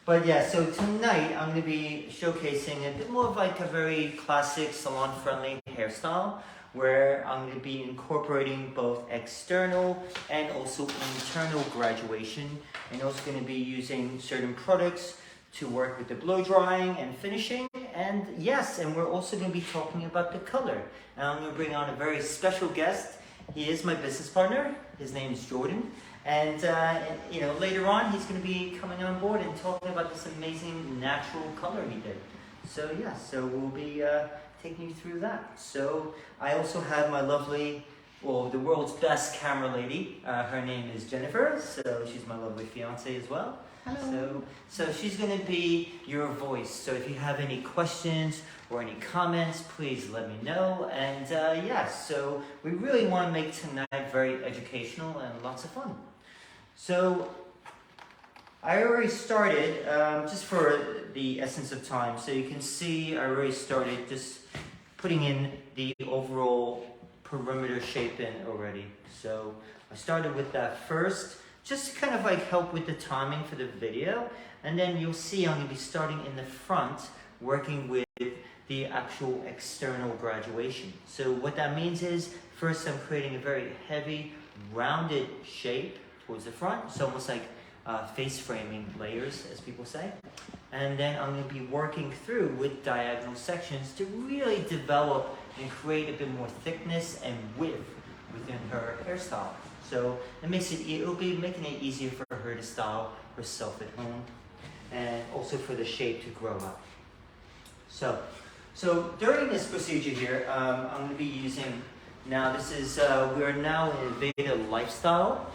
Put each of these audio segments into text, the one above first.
But yeah, so tonight I'm going to be showcasing a bit more of like a very classic salon-friendly hairstyle, where I'm going to be incorporating both external and also internal graduation, and also going to be using certain products to work with the blow drying and finishing. And yes, and we're also going to be talking about the color. And I'm going to bring on a very special guest. He is my business partner. His name is Jordan. And you know, later on, he's going to be coming on board and talking about this amazing natural color he did. So yeah, so we'll be taking you through that. So I also have my lovely, well, the world's best camera lady. Her name is Jennifer. So she's my lovely fiance as well. Hello. So she's going to be your voice. So if you have any questions or any comments, please let me know. And yeah, so we really want to make tonight very educational and lots of fun. So I already started, just for the essence of time, so you can see I already started just putting in the overall perimeter shape in already. So I started with that first, just to kind of like help with the timing for the video. And then you'll see I'm going to be starting in the front, working with the actual external graduation. So what that means is, first I'm creating a very heavy, rounded shape towards the front. It's almost like face framing layers, as people say. And then I'm going to be working through with diagonal sections to really develop and create a bit more thickness and width within her hairstyle. So it'll be making it easier for her to style herself at home, and also for the shape to grow up. So during this procedure here, I'm going to be using, now this is, we are now in Veda Lifestyle,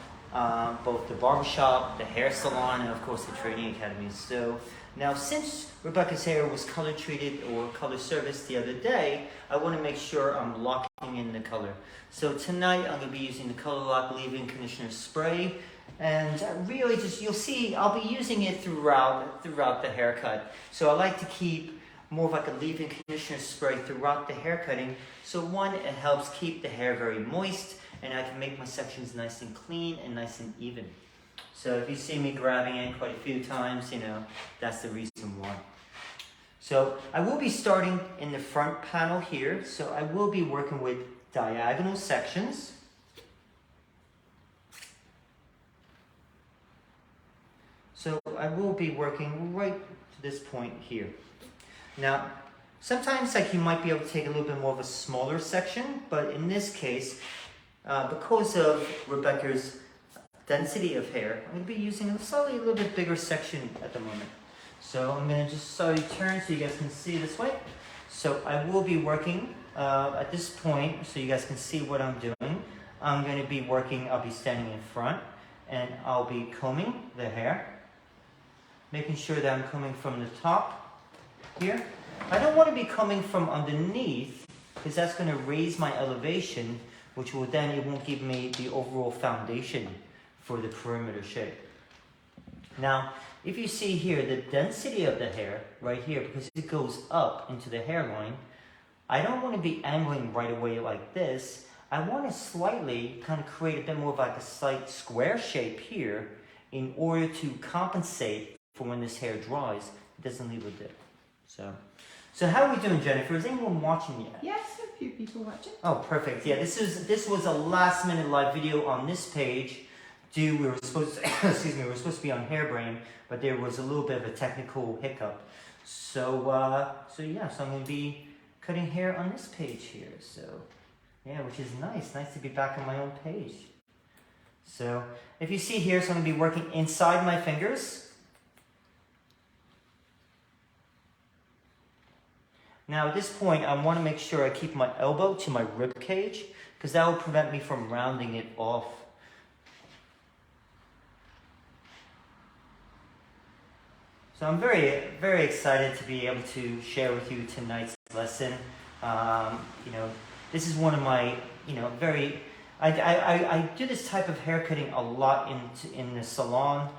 both the barbershop, the hair salon, and of course the training academy. So now, since Rebecca's hair was color treated or color serviced the other day, I want to make sure I'm locking in the color. So tonight I'm going to be using the Color Lock Leave-In Conditioner Spray, and really just, you'll see I'll be using it throughout the haircut. So I like to keep more of like a leave-in conditioner spray throughout the hair cutting. So one, it helps keep the hair very moist, and I can make my sections nice and clean and nice and even. So if you see me grabbing it quite a few times, you know, that's the reason why. So I will be starting in the front panel here. So I will be working with diagonal sections. So I will be working right to this point here. Now, sometimes like you might be able to take a little bit more of a smaller section, but in this case, because of Rebecca's density of hair, I'm going to be using a slightly a little bit bigger section at the moment. So I'm going to just slowly turn so you guys can see this way. So I will be working at this point so you guys can see what I'm doing. I'm going to be working, I'll be standing in front, and I'll be combing the hair, making sure that I'm combing from the top here. I don't want to be coming from underneath, because that's going to raise my elevation, which will then, it won't give me the overall foundation for the perimeter shape. Now, if you see here, the density of the hair right here, because it goes up into the hairline, I don't want to be angling right away like this. I want to slightly kind of create a bit more of like a slight square shape here in order to compensate for when this hair dries, it doesn't leave a dip. So how are we doing, Jennifer? Is anyone watching yet? Yes, a few people watching. Oh, perfect. Yeah, this was a last-minute live video on this page. We were supposed to, excuse me, we were supposed to be on Hairbrain, but there was a little bit of a technical hiccup. So yeah, so I'm going to be cutting hair on this page here. So yeah, which is nice to be back on my own page. So if you see here, so I'm going to be working inside my fingers. Now at this point, I want to make sure I keep my elbow to my rib cage, because that will prevent me from rounding it off. So I'm very, very excited to be able to share with you tonight's lesson. You know, this is one of my, you know, I do this type of haircutting a lot in the salon,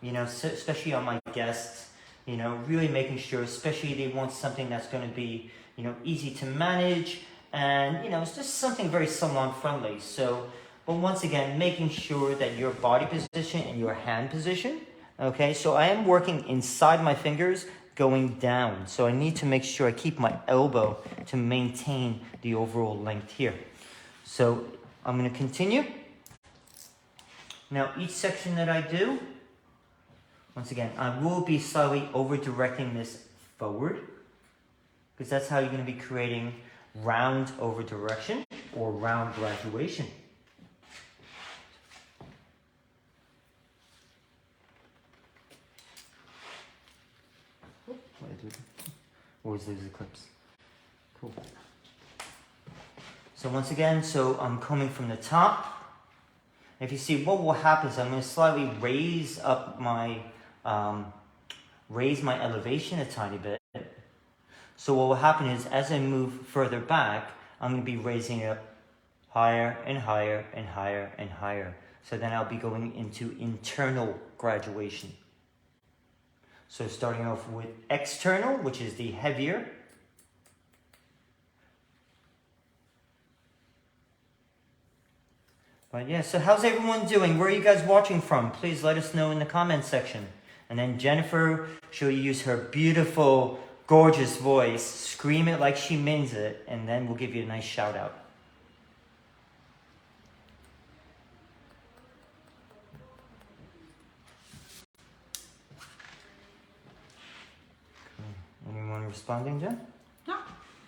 you know, especially on my guests. You know, really making sure, especially they want something that's going to be, you know, easy to manage, and, you know, it's just something very salon friendly. So, but once again, making sure that your body position and your hand position Okay, so I am working inside my fingers going down. So I need to make sure I keep my elbow to maintain the overall length here. So I'm going to continue. Now each section that I do, once again, I will be slightly over directing this forward, because that's how you're going to be creating round over direction or round graduation. Always lose the clips. Cool. So once again, so I'm coming from the top. If you see, what will happen is I'm going to slightly raise up my elevation a tiny bit. So what will happen is, as I move further back, I'm going to be raising it up higher and higher and higher and higher. So then I'll be going into internal graduation. So starting off with external, which is the heavier. But yeah, so how's everyone doing? Where are you guys watching from? Please let us know in the comments section. And then Jennifer, she'll use her beautiful, gorgeous voice, scream it like she means it, and then we'll give you a nice shout out. Anyone responding, Jen? No.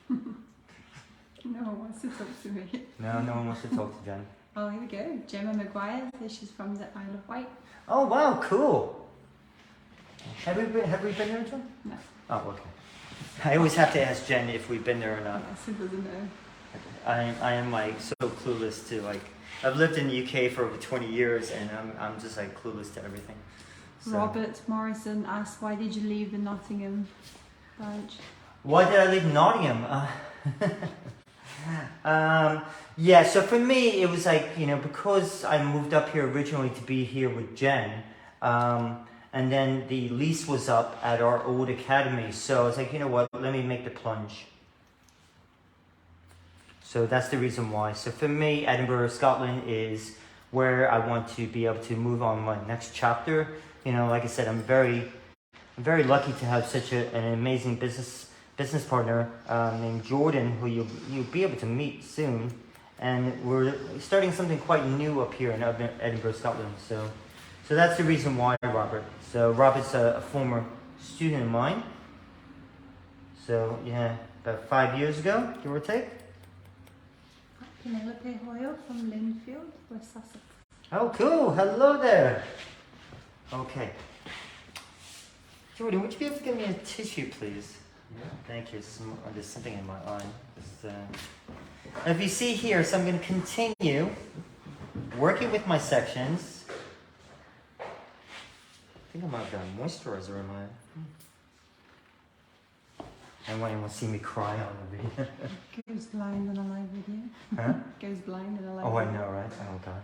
No one wants to talk to me. No, no one wants to talk to Jen. Oh, here we go. Gemma Maguire says she's from the Isle of Wight. Oh, wow, cool. Have we been there, Jen? No. Oh, okay. I always have to ask Jen if we've been there or not. Yes, it doesn't know. I am like so clueless to like, I've lived in the UK for over 20 years and I'm just like clueless to everything. So. Robert Morrison asked, why did you leave the Nottingham branch? Why did I leave Nottingham? Yeah, so for me, it was like, you know, because I moved up here originally to be here with Jen, and then the lease was up at our old academy. So I was like, you know what, let me make the plunge. So that's the reason why. So for me, Edinburgh, Scotland is where I want to be able to move on my next chapter. You know, like I said, I'm very lucky to have such an amazing business partner named Jordan, who you'll be able to meet soon. And we're starting something quite new up here in Edinburgh, Scotland. So that's the reason why, Robert. So Robert's a former student of mine. So yeah, about 5 years ago, give or take. Penelope Hoyle from Linfield, West Sussex. Oh, cool. Hello there. Okay. Jordan, would you be able to give me a tissue, please? Yeah. Thank you. There's something in my eye. If you see here, so I'm going to continue working with my sections. I think I might have got moisturizer in my... I don't want anyone to see me cry on the video. Goes blind in a live video. Huh? Goes blind in a live Oh, I video. know, right? Oh, God.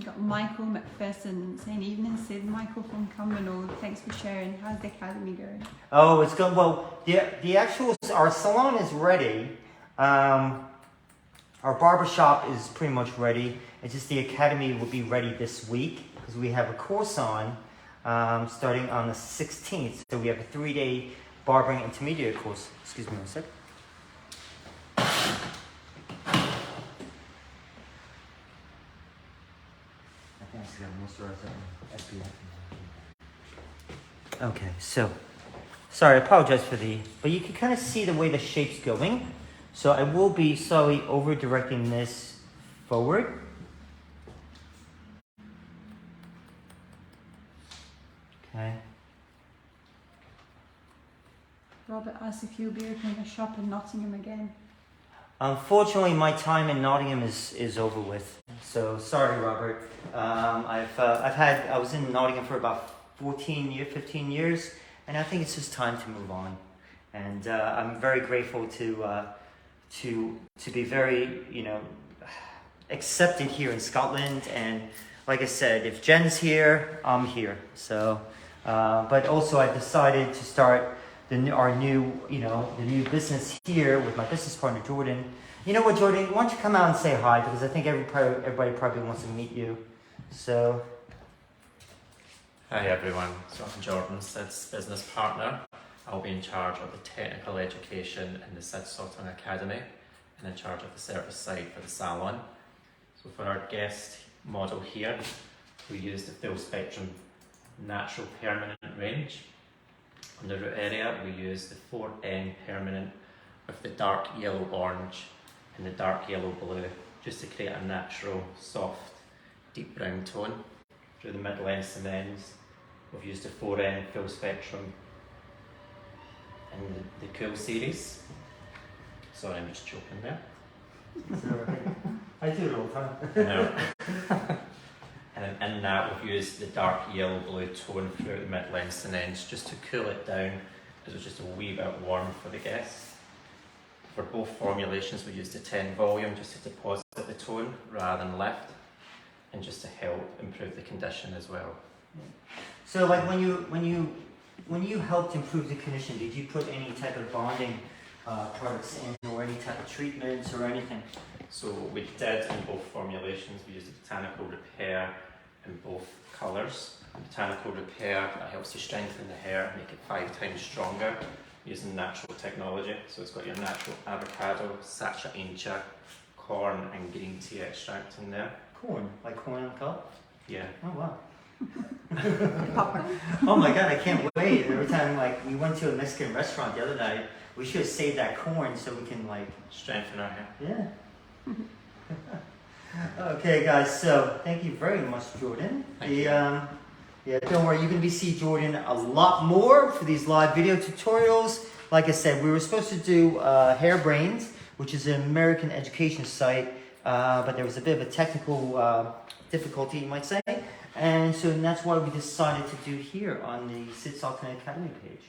Got Michael McPherson saying, evening Sid, Michael from Cumbernauld, thanks for sharing. How's the academy going? Oh, it's good. Well, the actual, our salon is ready. Our barbershop is pretty much ready. It's just the academy will be ready this week because we have a course on starting on the 16th. So we have a 3-day barbering intermediate course. Excuse me one sec. Okay, so sorry, I apologize for but you can kind of see the way the shape's going. So I will be slowly over directing this forward. Okay. Robert asks if you'll be opening a shop in Nottingham again. Unfortunately, my time in Nottingham is over with. So sorry, Robert. I was in Nottingham for about 15 years, and I think it's just time to move on. And I'm very grateful to be very, you know, accepted here in Scotland. And like I said, if Jen's here, I'm here. So, but also I decided to start our new business here with my business partner, Jordan. You know what, Jordan? Why don't you come out and say hi? Because I think everybody probably wants to meet you. So, Hi everyone, so I'm Jordan, Sid's business partner. I'll be in charge of the technical education in the Sid Salon Academy and in charge of the service side for the salon. So for our guest model here, we use the full spectrum natural permanent range. On the root area, we use the 4N permanent with the dark yellow orange and the dark yellow blue, just to create a natural, soft, deep brown tone. Through the mid lengths and ends, we've used the 4N full spectrum in the Cool series. Sorry, I'm just choking there. It's alright. I do it all the time. No. And then in that, we've used the dark yellow blue tone throughout the mid lengths and ends just to cool it down, as it was just a wee bit warm for the guests. For both formulations, we used the 10 volume just to deposit the tone rather than lift, and just to help improve the condition as well. So like when you helped improve the condition, did you put any type of bonding products in or any type of treatments or anything? So we did in both formulations. We used the botanical repair in both colours. Botanical repair, that helps to strengthen the hair, make it 5 times stronger using natural technology. So it's got your natural avocado, sacha incha, corn and green tea extract in there. Corn, like corn on the cob? Yeah. Oh wow. Oh my god, I can't wait. Every time like we went to a Mexican restaurant the other night, we should have saved that corn so we can like Strengthen our hair. yeah. Okay guys, so thank you very much, Jordan. Thank you. Yeah, don't worry, you're gonna be seeing Jordan a lot more for these live video tutorials. Like I said, we were supposed to do Hairbrains, which is an American education site, but there was a bit of a technical difficulty, you might say. And so that's why we decided to do here on the Sid Salon Academy page.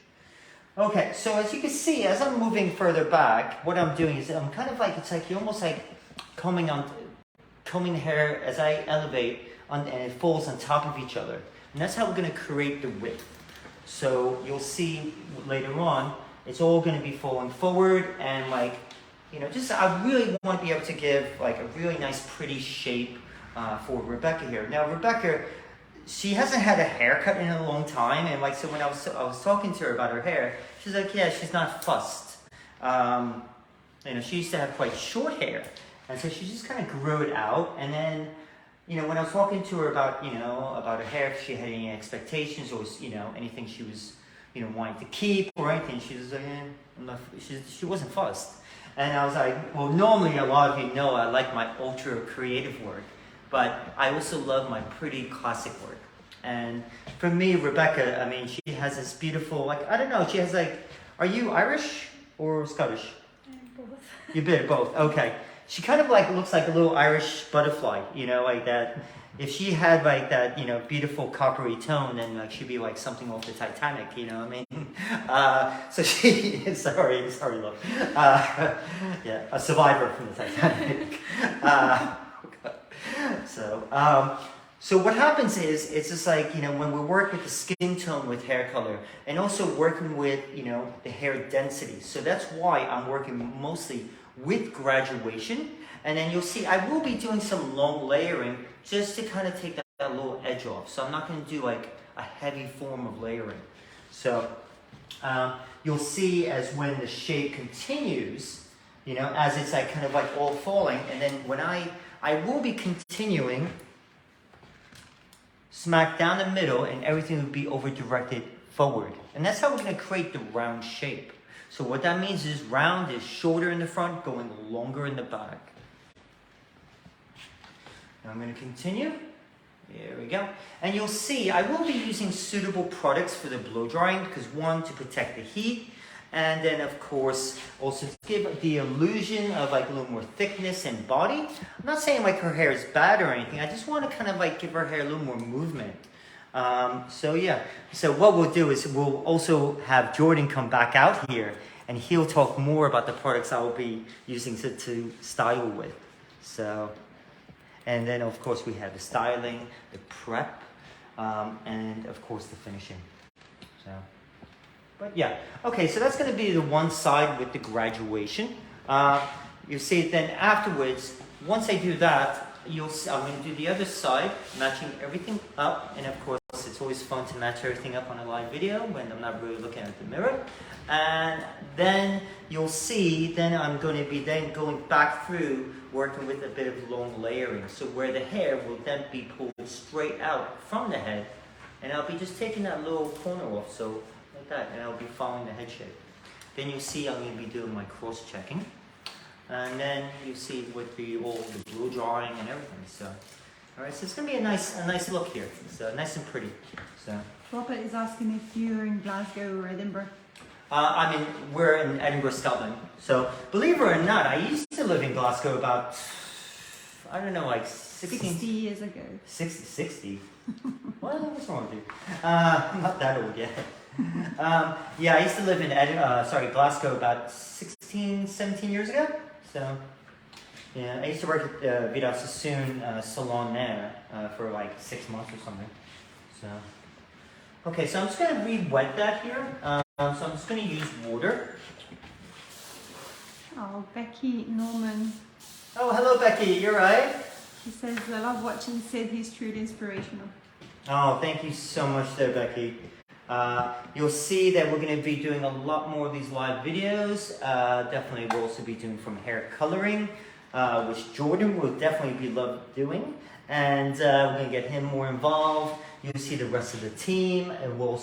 Okay, so as you can see, as I'm moving further back, what I'm doing is I'm kind of like, it's like you're almost like combing the hair as I elevate and it falls on top of each other. And that's how we're going to create the width. So you'll see later on, it's all going to be falling forward and like, you know, just I really want to be able to give like a really nice pretty shape for Rebecca here. Now Rebecca, she hasn't had a haircut in a long time, and like so when I was talking to her about her hair, she's like, yeah, she's not fussed. You know, she used to have quite short hair, and so she just kind of grew it out. And then, you know, when I was talking to her about, you know, about her hair, if she had any expectations or, you know, anything she was, you know, wanting to keep or anything, she was like, she wasn't fussed. And I was like, well, normally a lot of you know I like my ultra creative work, but I also love my pretty classic work. And for me, Rebecca, I mean, she has this beautiful, like, I don't know, she has like, are you Irish or Scottish? Both. You're a bit of both, okay. She kind of like looks like a little Irish butterfly, you know, like that. If she had like that, you know, beautiful coppery tone, then like she'd be like something off the Titanic, you know what I mean? So she, sorry, love. Yeah, a survivor from the Titanic. So what happens is, it's just like, you know, when we work with the skin tone with hair color and also working with, you know, the hair density. So that's why I'm working mostly with graduation. And then you'll see I will be doing some long layering just to kind of take that little edge off. So I'm not going to do like a heavy form of layering. So you'll see as when the shape continues, you know, as it's like kind of like all falling. And then when I will be continuing smack down the middle, and everything will be over directed forward. And that's how we're going to create the round shape. So what that means is round is shorter in the front, going longer in the back. Now I'm going to continue. There we go. And you'll see I will be using suitable products for the blow drying, because one, to protect the heat, and then of course also to give the illusion of like a little more thickness and body. I'm not saying like her hair is bad or anything, I just want to kind of like give her hair a little more movement. So yeah, so what we'll do is we'll also have Jordan come back out here and he'll talk more about the products I will be using to style with. So, and then of course we have the styling, the prep, and of course the finishing. So. But yeah, okay, so that's going to be the one side with the graduation. You see, then afterwards, once I do that, I'm going to do the other side, matching everything up, and of course it's always fun to match everything up on a live video when I'm not really looking at the mirror. And then you'll see, then I'm going to be then going back through working with a bit of long layering. So where the hair will then be pulled straight out from the head, and I'll be just taking that little corner off, so like that, and I'll be following the head shape. Then you'll see I'm going to be doing my cross checking. And then you see with all the blow drying and everything. So, all right. So it's gonna be a nice look here. So nice and pretty. So. Robert is asking if you're in Glasgow or Edinburgh. We're in Edinburgh, Scotland. So believe it or not, I used to live in Glasgow about, I don't know, like 60 years ago. 60. Well, what's wrong with you? I'm not that old yet. Yeah, I used to live in Glasgow about 16, 17 years ago. So, yeah, I used to work at Vida Sassoon Salon there for like 6 months or something. So, okay, so I'm just going to re-wet that here. So I'm just going to use water. Oh, Becky Norman. Oh, hello, Becky. You're right. She says, I love watching Sid. He's truly inspirational. Oh, thank you so much there, Becky. You'll see that we're going to be doing a lot more of these live videos. Definitely we'll also be doing from hair coloring, which Jordan will definitely be love doing. And we're going to get him more involved. You'll see the rest of the team. And we'll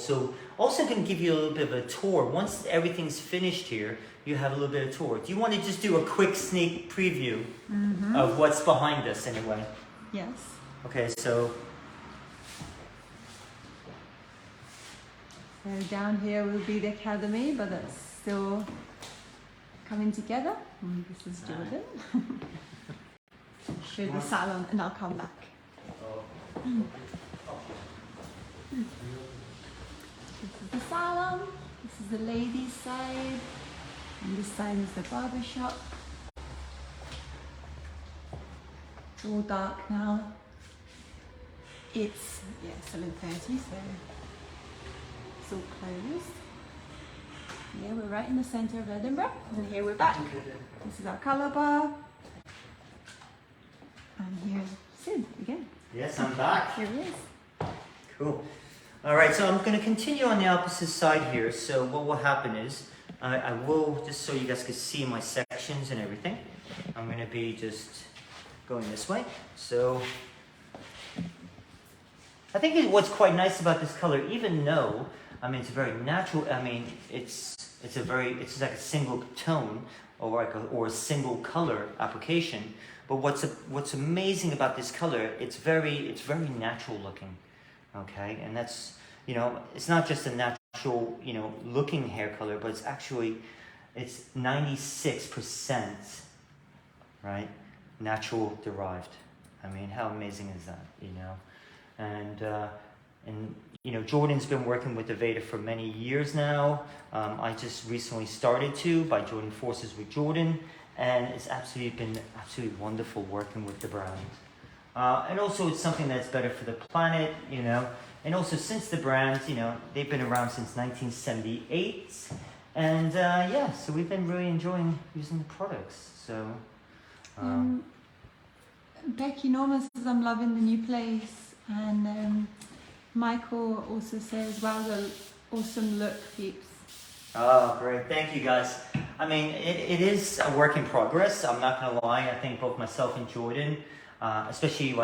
also going to give you a little bit of a tour. Once everything's finished here, you have a little bit of tour. Do you want to just do a quick sneak preview of what's behind us anyway? Yes. Okay, so... So down here will be the academy, but that's still coming together. And this is Jordan. Show the salon and I'll come back. This is the salon, this is the ladies' side, and this side is the barber shop. It's all dark now. It's 7:30, so it's all closed. Yeah, we're right in the center of Edinburgh, and here we're back. This is our colour bar. And here's Sid again. Yes, I'm back. Here he is. Cool. All right, so I'm going to continue on the opposite side here. So what will happen is, I will, just so you guys can see my sections and everything, I'm going to be just going this way. So I think what's quite nice about this color, even though, it's very natural, it's like a single tone or a single color application. But what's amazing about this color, it's very natural looking, okay? And that's, it's not just a natural, looking hair color, but it's 96%, right? Natural derived. How amazing is that, And Jordan's been working with Aveda for many years now. I just recently started by joining forces with Jordan. And it's been absolutely wonderful working with the brand. And also it's something that's better for the planet, And also since the brand, they've been around since 1978. And so we've been really enjoying using the products. So, Becky Norman says, I'm loving the new place. And Michael also says, wow, the awesome look, peeps. Oh, great. Thank you, guys. It is a work in progress. I'm not going to lie. I think both myself and Jordan, especially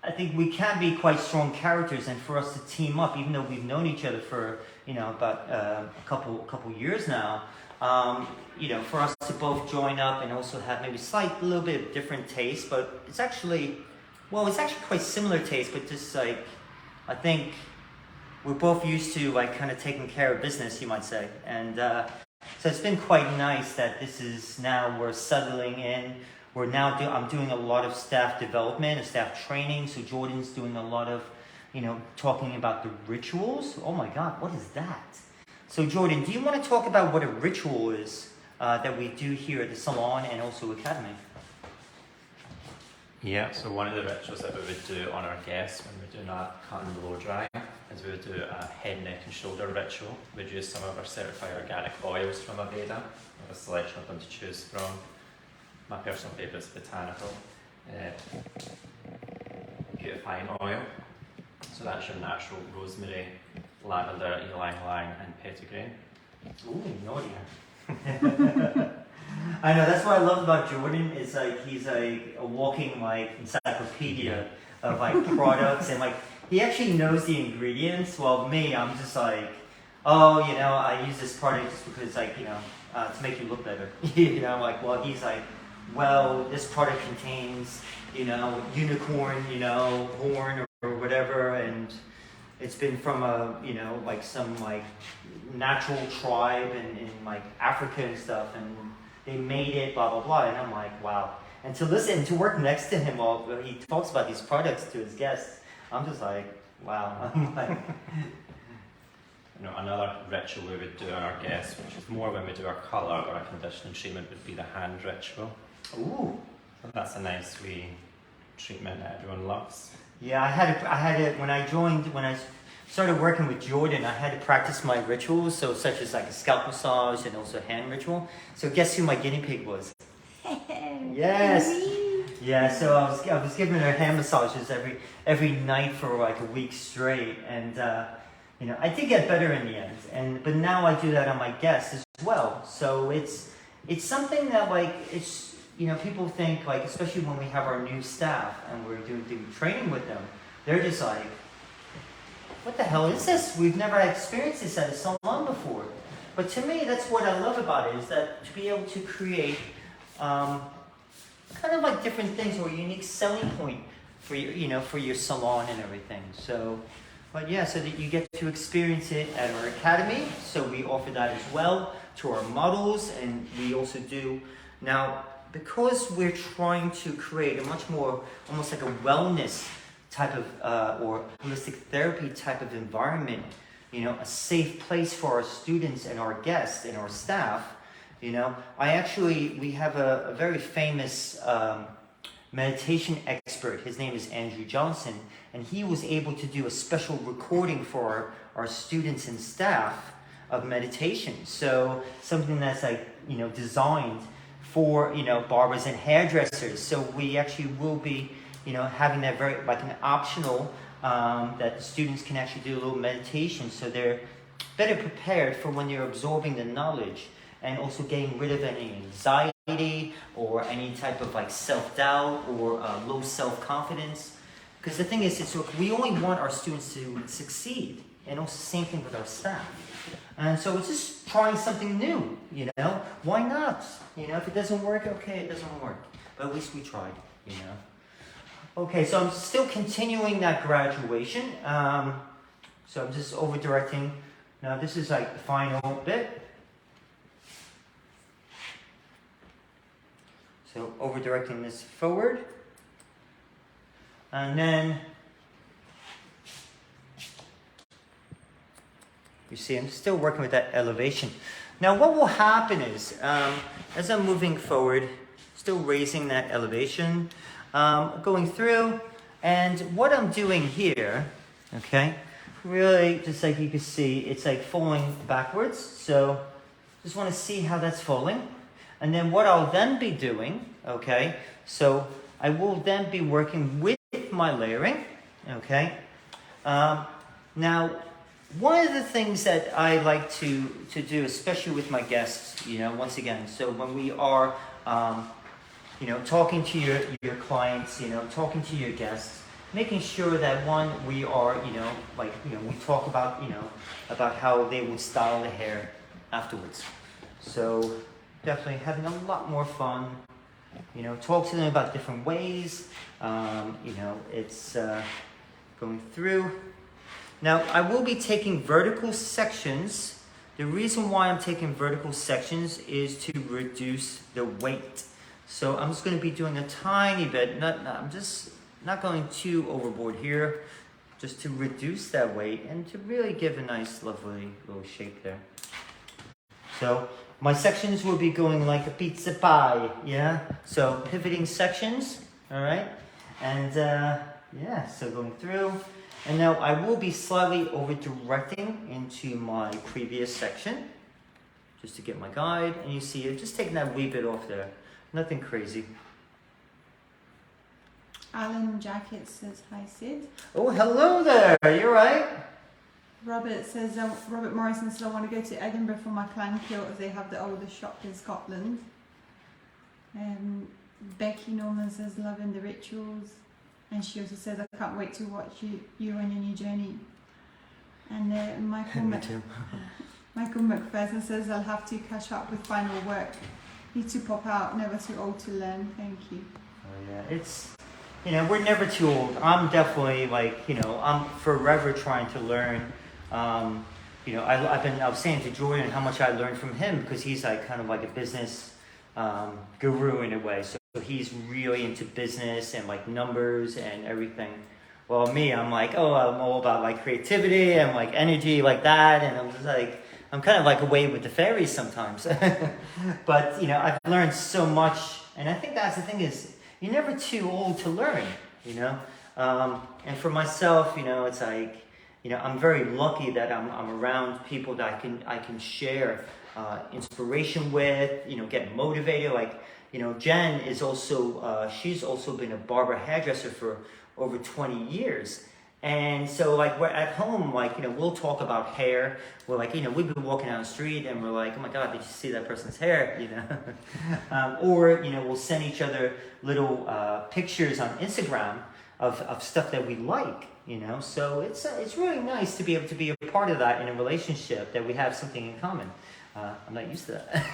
I think we can be quite strong characters, and for us to team up, even though we've known each other for, about a couple years now, for us to both join up and also have maybe a little bit of different taste, but it's actually quite similar taste, but just I think we're both used to kind of taking care of business, you might say. And so it's been quite nice that this is now we're settling in. I'm doing a lot of staff development and staff training. So Jordan's doing a lot of, talking about the rituals. Oh my God, what is that? So Jordan, do you want to talk about what a ritual is that we do here at the Salon and also Academy? Yeah, so one of the rituals that we would do on our guests when we're doing our cut and blow dry is we would do a head, neck and shoulder ritual. We'd use some of our certified organic oils from Aveda. We have a selection of them to choose from. My personal favourite is botanical. beautifying oil. So that's your natural rosemary, lavender, ylang ylang, and petitgrain. Ooh, naughty. I know, that's what I love about Jordan, is like he's like a walking like encyclopedia of like products, and like he actually knows the ingredients, while me, I'm just like, oh, you know, I use this product just because like, you know, to make you look better. You know, like, well, he's like, well, this product contains, you know, unicorn, you know, horn or whatever, and it's been from a, you know, like some like natural tribe in like Africa and stuff, and they made it, blah, blah, blah. And I'm like, wow. And to listen, to work next to him while he talks about these products to his guests, I'm just like, wow. I'm like, You know, another ritual we would do on our guests, which is more when we do our colour or a conditioning treatment, would be the hand ritual. ooh. So that's a nice wee treatment that everyone loves. Yeah, I had to, when I started working with Jordan, I had to practice my rituals, so such as like a scalp massage and also hand ritual. So guess who my guinea pig was? Yes. Yeah, so I was giving her hand massages every night for like a week straight, and you know, I did get better in the end. But now I do that on my guests as well. So it's something that like it's, you know, people think like, especially when we have our new staff and we're doing training with them, they're just like, what the hell is this? We've never experienced this at a salon before. But to me, that's what I love about it, is that to be able to create kind of like different things or a unique selling point for your, you know, for your salon and everything. So, but yeah, so that you get to experience it at our academy. So we offer that as well to our models, and we also do now, because we're trying to create a much more, almost like a wellness type of, or holistic therapy type of environment, you know, a safe place for our students and our guests and our staff. You know, we have a very famous meditation expert. His name is Andrew Johnson, and he was able to do a special recording for our students and staff of meditation. So something that's like, you know, designed for, you know, barbers and hairdressers. So we actually will be, you know, having that very, like an optional, that the students can actually do a little meditation, so they're better prepared for when you're absorbing the knowledge, and also getting rid of any anxiety or any type of like self-doubt or low self-confidence. Because the thing is, it's like, we only want our students to succeed, and also the same thing with our staff. And so it's just trying something new, you know? Why not? You know, if it doesn't work, okay, it doesn't work. But at least we tried, you know? Okay, so I'm still continuing that graduation. So I'm just over-directing. Now this is like the final bit. So over-directing this forward. And then, you see, I'm still working with that elevation. Now what will happen is, as I'm moving forward, still raising that elevation, going through, and what I'm doing here, okay, really, just like you can see, it's like falling backwards. So just want to see how that's falling. And then what I'll then be doing, okay, so I will then be working with my layering, okay. Now, one of the things that I like to do, especially with my guests, you know, once again, so when we are, you know, talking to your clients, you know, talking to your guests, making sure that one, we are, you know, like, you know, we talk about, you know, about how they would style the hair afterwards. So definitely having a lot more fun, you know, talk to them about different ways, you know, it's going through. Now, I will be taking vertical sections. The reason why I'm taking vertical sections is to reduce the weight. So I'm just going to be doing a tiny bit, I'm just not going too overboard here, just to reduce that weight and to really give a nice, lovely little shape there. So my sections will be going like a pizza pie, yeah? So pivoting sections, all right? And yeah, so going through. And now I will be slightly over-directing into my previous section, just to get my guide. And you see, I'm just taking that wee bit off there. Nothing crazy. Alan Jacket says hi, Sid. Oh, hello there. You're right. Robert says, Robert Morrison says, I want to go to Edinburgh for my clan kilt as they have the oldest shop in Scotland. Becky Norman says, loving the rituals. And she also says, I can't wait to watch you on your new journey. And Michael McPherson says, I'll have to catch up with final work. Need to pop out, never too old to learn. Thank you. Oh yeah, it's, you know, we're never too old. I'm definitely like, you know, I'm forever trying to learn. You know, I was saying to Jordan how much I learned from him because he's like kind of like a business guru in a way. So he's really into business and like numbers and everything. Well, me, I'm like, oh, I'm all about like creativity and like energy like that. And I'm just like, I'm kind of like away with the fairies sometimes. But, you know, I've learned so much. And I think that's the thing is, you're never too old to learn, you know? And for myself, you know, it's like, you know, I'm very lucky that I'm around people that I can share inspiration with, you know, get motivated. Like, you know, Jen is also, she's also been a barber hairdresser for over 20 years. And so like we're at home, like, you know, we'll talk about hair. We're like, you know, we've been walking down the street and we're like, oh my God, did you see that person's hair? You know, or, you know, we'll send each other little pictures on Instagram of stuff that we like, you know. So it's really nice to be able to be a part of that in a relationship that we have something in common. I'm not used to that.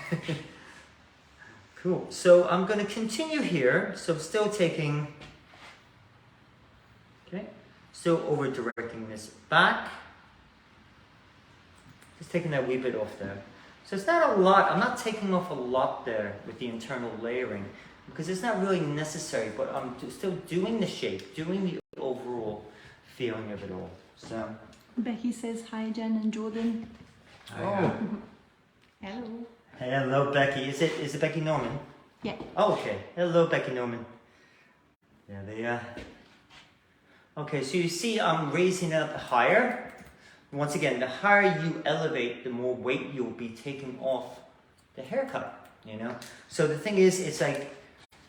Cool. So I'm going to continue here. So still taking, okay. Still over directing this back. Just taking that wee bit off there. So it's not a lot. I'm not taking off a lot there with the internal layering because it's not really necessary, but I'm still doing the shape, doing the overall feeling of it all. So Becky says hi, Jen and Jordan. oh. Hello. Hello, Becky. Is it Becky Norman? Yeah. Oh, okay. Hello, Becky Norman. Yeah, they okay, so you see I'm raising it up higher. Once again, the higher you elevate, the more weight you'll be taking off the haircut, you know? So the thing is, it's like,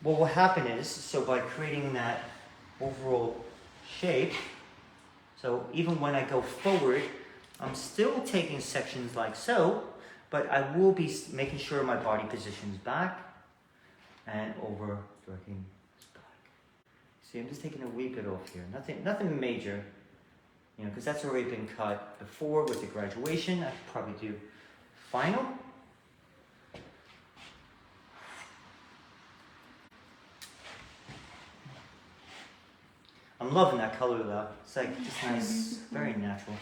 what will happen is, so by creating that overall shape, so even when I go forward, I'm still taking sections like so, but I will be making sure my body positions back and over directing back. See, I'm just taking a wee bit off here. Nothing major, you know, because that's already been cut before with the graduation. I could probably do final. I'm loving that color though. It's like just nice, very natural.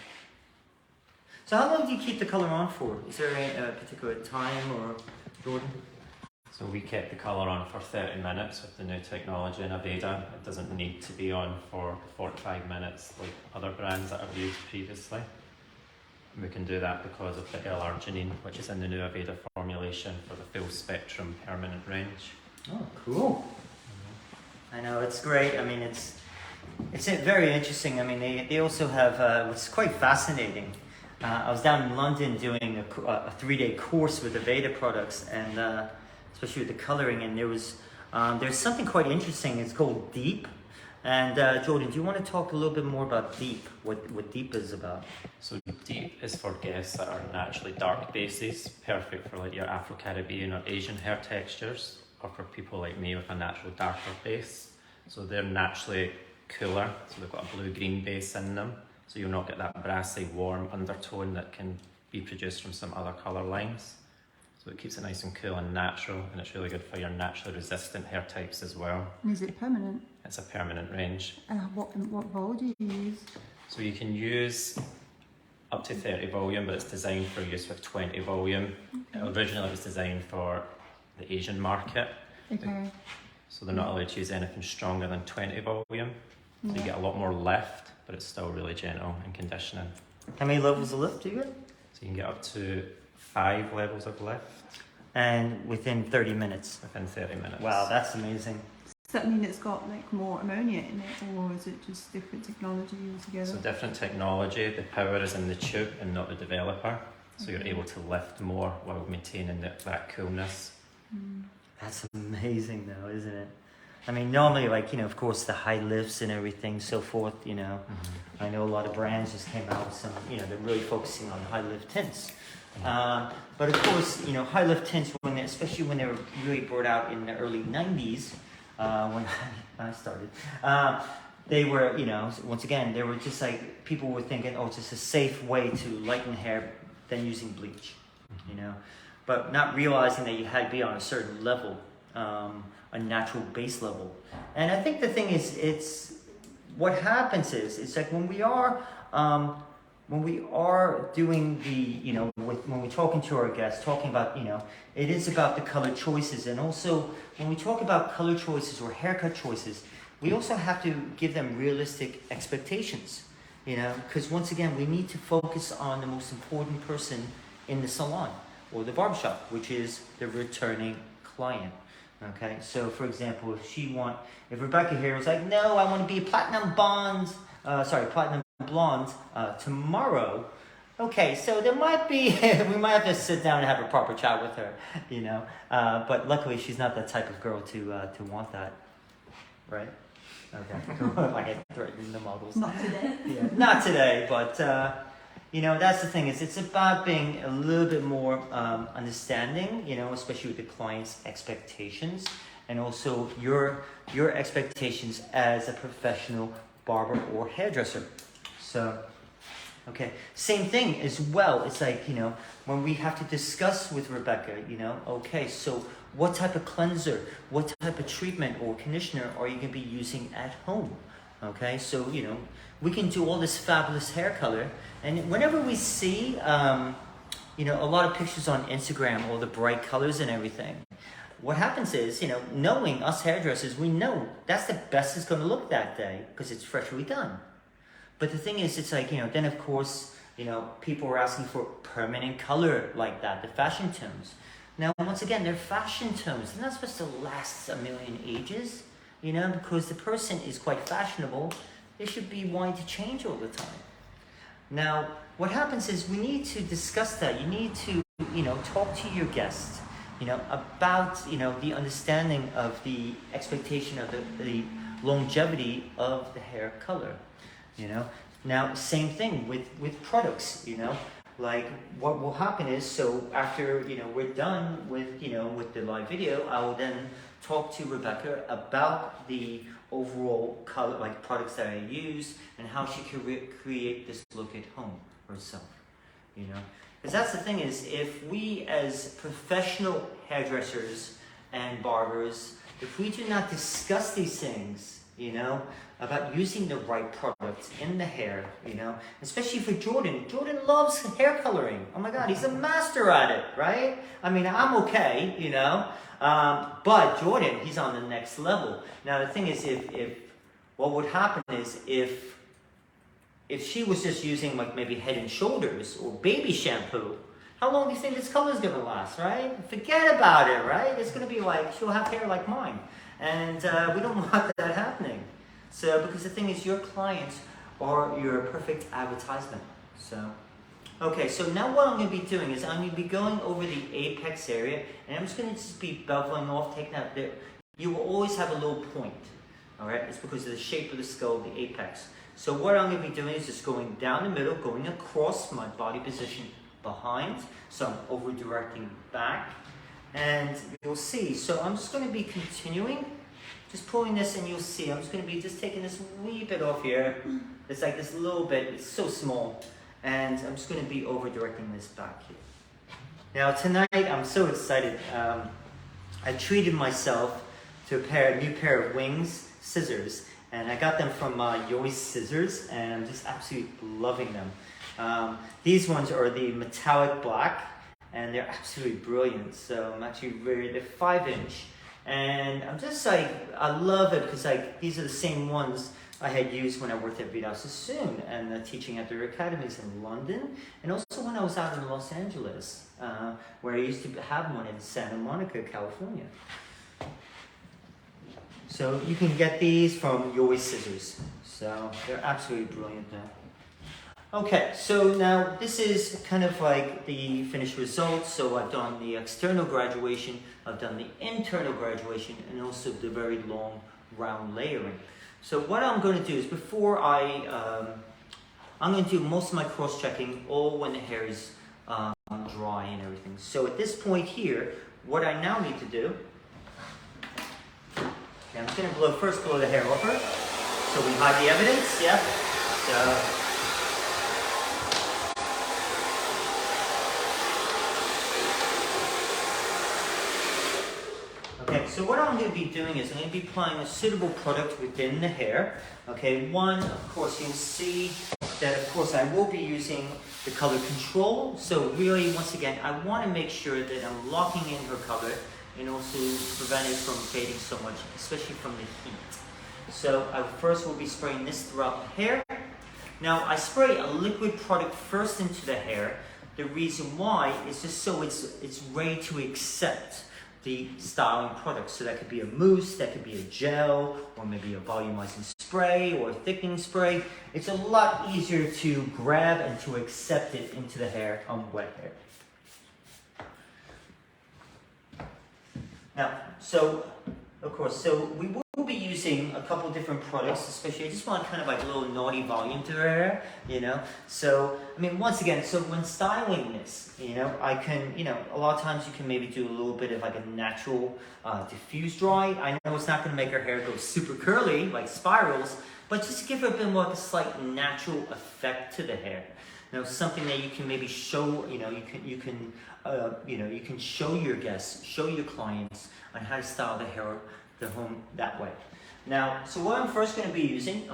So how long do you keep the color on for? Is there a particular time or Jordan? So we kept the colour on for 30 minutes with the new technology in Aveda. It doesn't need to be on for 45 minutes like other brands that I've used previously. We can do that because of the L-arginine, which is in the new Aveda formulation for the full spectrum permanent range. Oh, cool. I know, it's great. I mean, it's very interesting. I mean, they also have, what's quite fascinating. I was down in London doing a 3-day course with the Aveda products, and especially with the coloring, and there's something quite interesting. It's called Deep. And Jordan, do you want to talk a little bit more about Deep? What Deep is about? So Deep is for guests that are naturally dark bases, perfect for like your Afro-Caribbean or Asian hair textures, or for people like me with a natural darker base. So they're naturally cooler, so they've got a blue-green base in them, so you'll not get that brassy, warm undertone that can be produced from some other colour lines. So it keeps it nice and cool and natural, and it's really good for your naturally resistant hair types as well. Is it permanent? It's a permanent range. What volume do you use? So you can use up to 30 volume, but it's designed for use with 20 volume. Okay. Originally it was designed for the Asian market. Okay. So they're not allowed to use anything stronger than 20 volume. So you get a lot more lift, but it's still really gentle and conditioning. How many levels of lift do you get? So you can get up to 5 levels of lift. And within 30 minutes. Within 30 minutes. Wow, that's amazing. Does that mean it's got like more ammonia in it, or is it just different technology altogether? So different technology, the power is in the tube and not the developer. So you're able to lift more while maintaining that coolness. That's amazing though, isn't it? I mean, normally, like, you know, of course, the high lifts and everything, so forth, you know. I know a lot of brands just came out with some, you know, they're really focusing on high lift tints. But of course, you know, high lift tints, especially when they were really brought out in the early 90s, when I started, they were, you know, once again, they were just like, people were thinking, oh, it's just a safe way to lighten hair than using bleach, you know. But not realizing that you had to be on a certain level, a natural base level. And I think the thing is, what happens is, it's like when we are doing the, you know, when we're talking to our guests, talking about, you know, it is about the color choices. And also, when we talk about color choices or haircut choices, we also have to give them realistic expectations, you know, because once again, we need to focus on the most important person in the salon or the barbershop, which is the returning client. Okay, so for example, if Rebecca here is like, no, I want to be platinum blonde tomorrow. Okay, so there might be, we might have to sit down and have a proper chat with her, you know. But luckily, she's not that type of girl to want that, right? Okay, like I threatened the models. Not today. Yeah, not today, but you know, that's the thing. It's about being a little bit more understanding, you know, especially with the client's expectations, and also your expectations as a professional barber or hairdresser. So, okay, same thing as well. It's like, you know, when we have to discuss with Rebecca, you know, okay, so what type of cleanser, what type of treatment or conditioner are you going to be using at home? Okay, so, you know, we can do all this fabulous hair color, and whenever we see, you know, a lot of pictures on Instagram, all the bright colors and everything, what happens is, you know, knowing us hairdressers, we know that's the best it's going to look that day because it's freshly done. But the thing is, it's like, you know, then of course, you know, people are asking for permanent color like that, the fashion tones. Now, once again, they're fashion tones. They're not supposed to last a million ages, you know, because the person is quite fashionable. They should be wanting to change all the time. Now, what happens is we need to discuss that. You need to, you know, talk to your guests, you know, about, you know, the understanding of the expectation of the longevity of the hair color, you know. Now, same thing with products, you know. Like what will happen is, so after, you know, we're done with, you know, with the live video, I will then talk to Rebecca about the overall color, like products that I use and how she can create this look at home herself, you know. Because that's the thing is, if we as professional hairdressers and barbers, if we do not discuss these things, you know, about using the right product in the hair, you know, especially for Jordan. Jordan loves hair coloring. Oh my God, he's a master at it, right? I mean, I'm okay, you know, but Jordan, he's on the next level. Now, the thing is, if what would happen is if she was just using like maybe Head and Shoulders or baby shampoo, how long do you think this color is gonna last, right? Forget about it, right? It's gonna be like, she'll have hair like mine. And we don't want that happening. So, because the thing is, your clients are your perfect advertisement. So, okay, so now what I'm going to be doing is I'm going to be going over the apex area, and I'm just going to be beveling off, taking out there. You will always have a little point, all right? It's because of the shape of the skull, the apex. So what I'm going to be doing is just going down the middle, going across my body position behind. So I'm over directing back, and you'll see. So I'm just going to be continuing. Just pulling this, and you'll see, I'm just going to be just taking this wee bit off here. It's like this little bit, it's so small. And I'm just going to be over directing this back here. Now tonight, I'm so excited. I treated myself to a new pair of wings, scissors. And I got them from Yoy Scissors, and I'm just absolutely loving them. These ones are the metallic black, and they're absolutely brilliant. So I'm actually they're 5-inch. And I'm just like, I love it because like these are the same ones I had used when I worked at Vidal Sassoon and teaching at their academies in London, and also when I was out in Los Angeles, where I used to have one in Santa Monica, California. So you can get these from Yoy Scissors. So they're absolutely brilliant now. Okay, so now this is kind of like the finished results. So I've done the external graduation, I've done the internal graduation, and also the very long round layering. So what I'm going to do is before I'm going to do most of my cross-checking all when the hair is dry and everything. So at this point here, what I now need to do, okay, I'm just going to first blow the hair over, so we hide the evidence, yeah? So, okay, so what I'm going to be doing is I'm going to be applying a suitable product within the hair. Okay, one, of course, you'll see that, of course, I will be using the color control. So really, once again, I want to make sure that I'm locking in her color and also prevent it from fading so much, especially from the heat. So I first will be spraying this throughout the hair. Now, I spray a liquid product first into the hair. The reason why is just so it's ready to accept the styling products. So that could be a mousse, that could be a gel, or maybe a volumizing spray or a thickening spray. It's a lot easier to grab and to accept it into the hair on wet hair. Now, so of course, so we will be using a couple different products, especially I just want kind of like a little naughty volume to her hair, you know. So, I mean, once again, so when styling this, you know, I can, you know, a lot of times you can maybe do a little bit of like a natural diffuse dry. I know it's not going to make her hair go super curly, like spirals, but just give her a bit more like a slight natural effect to the hair. You know, something that you can maybe show, you know, you can show your guests, show your clients on how to style the hair, the home that way. Now, so what I'm first going to be using,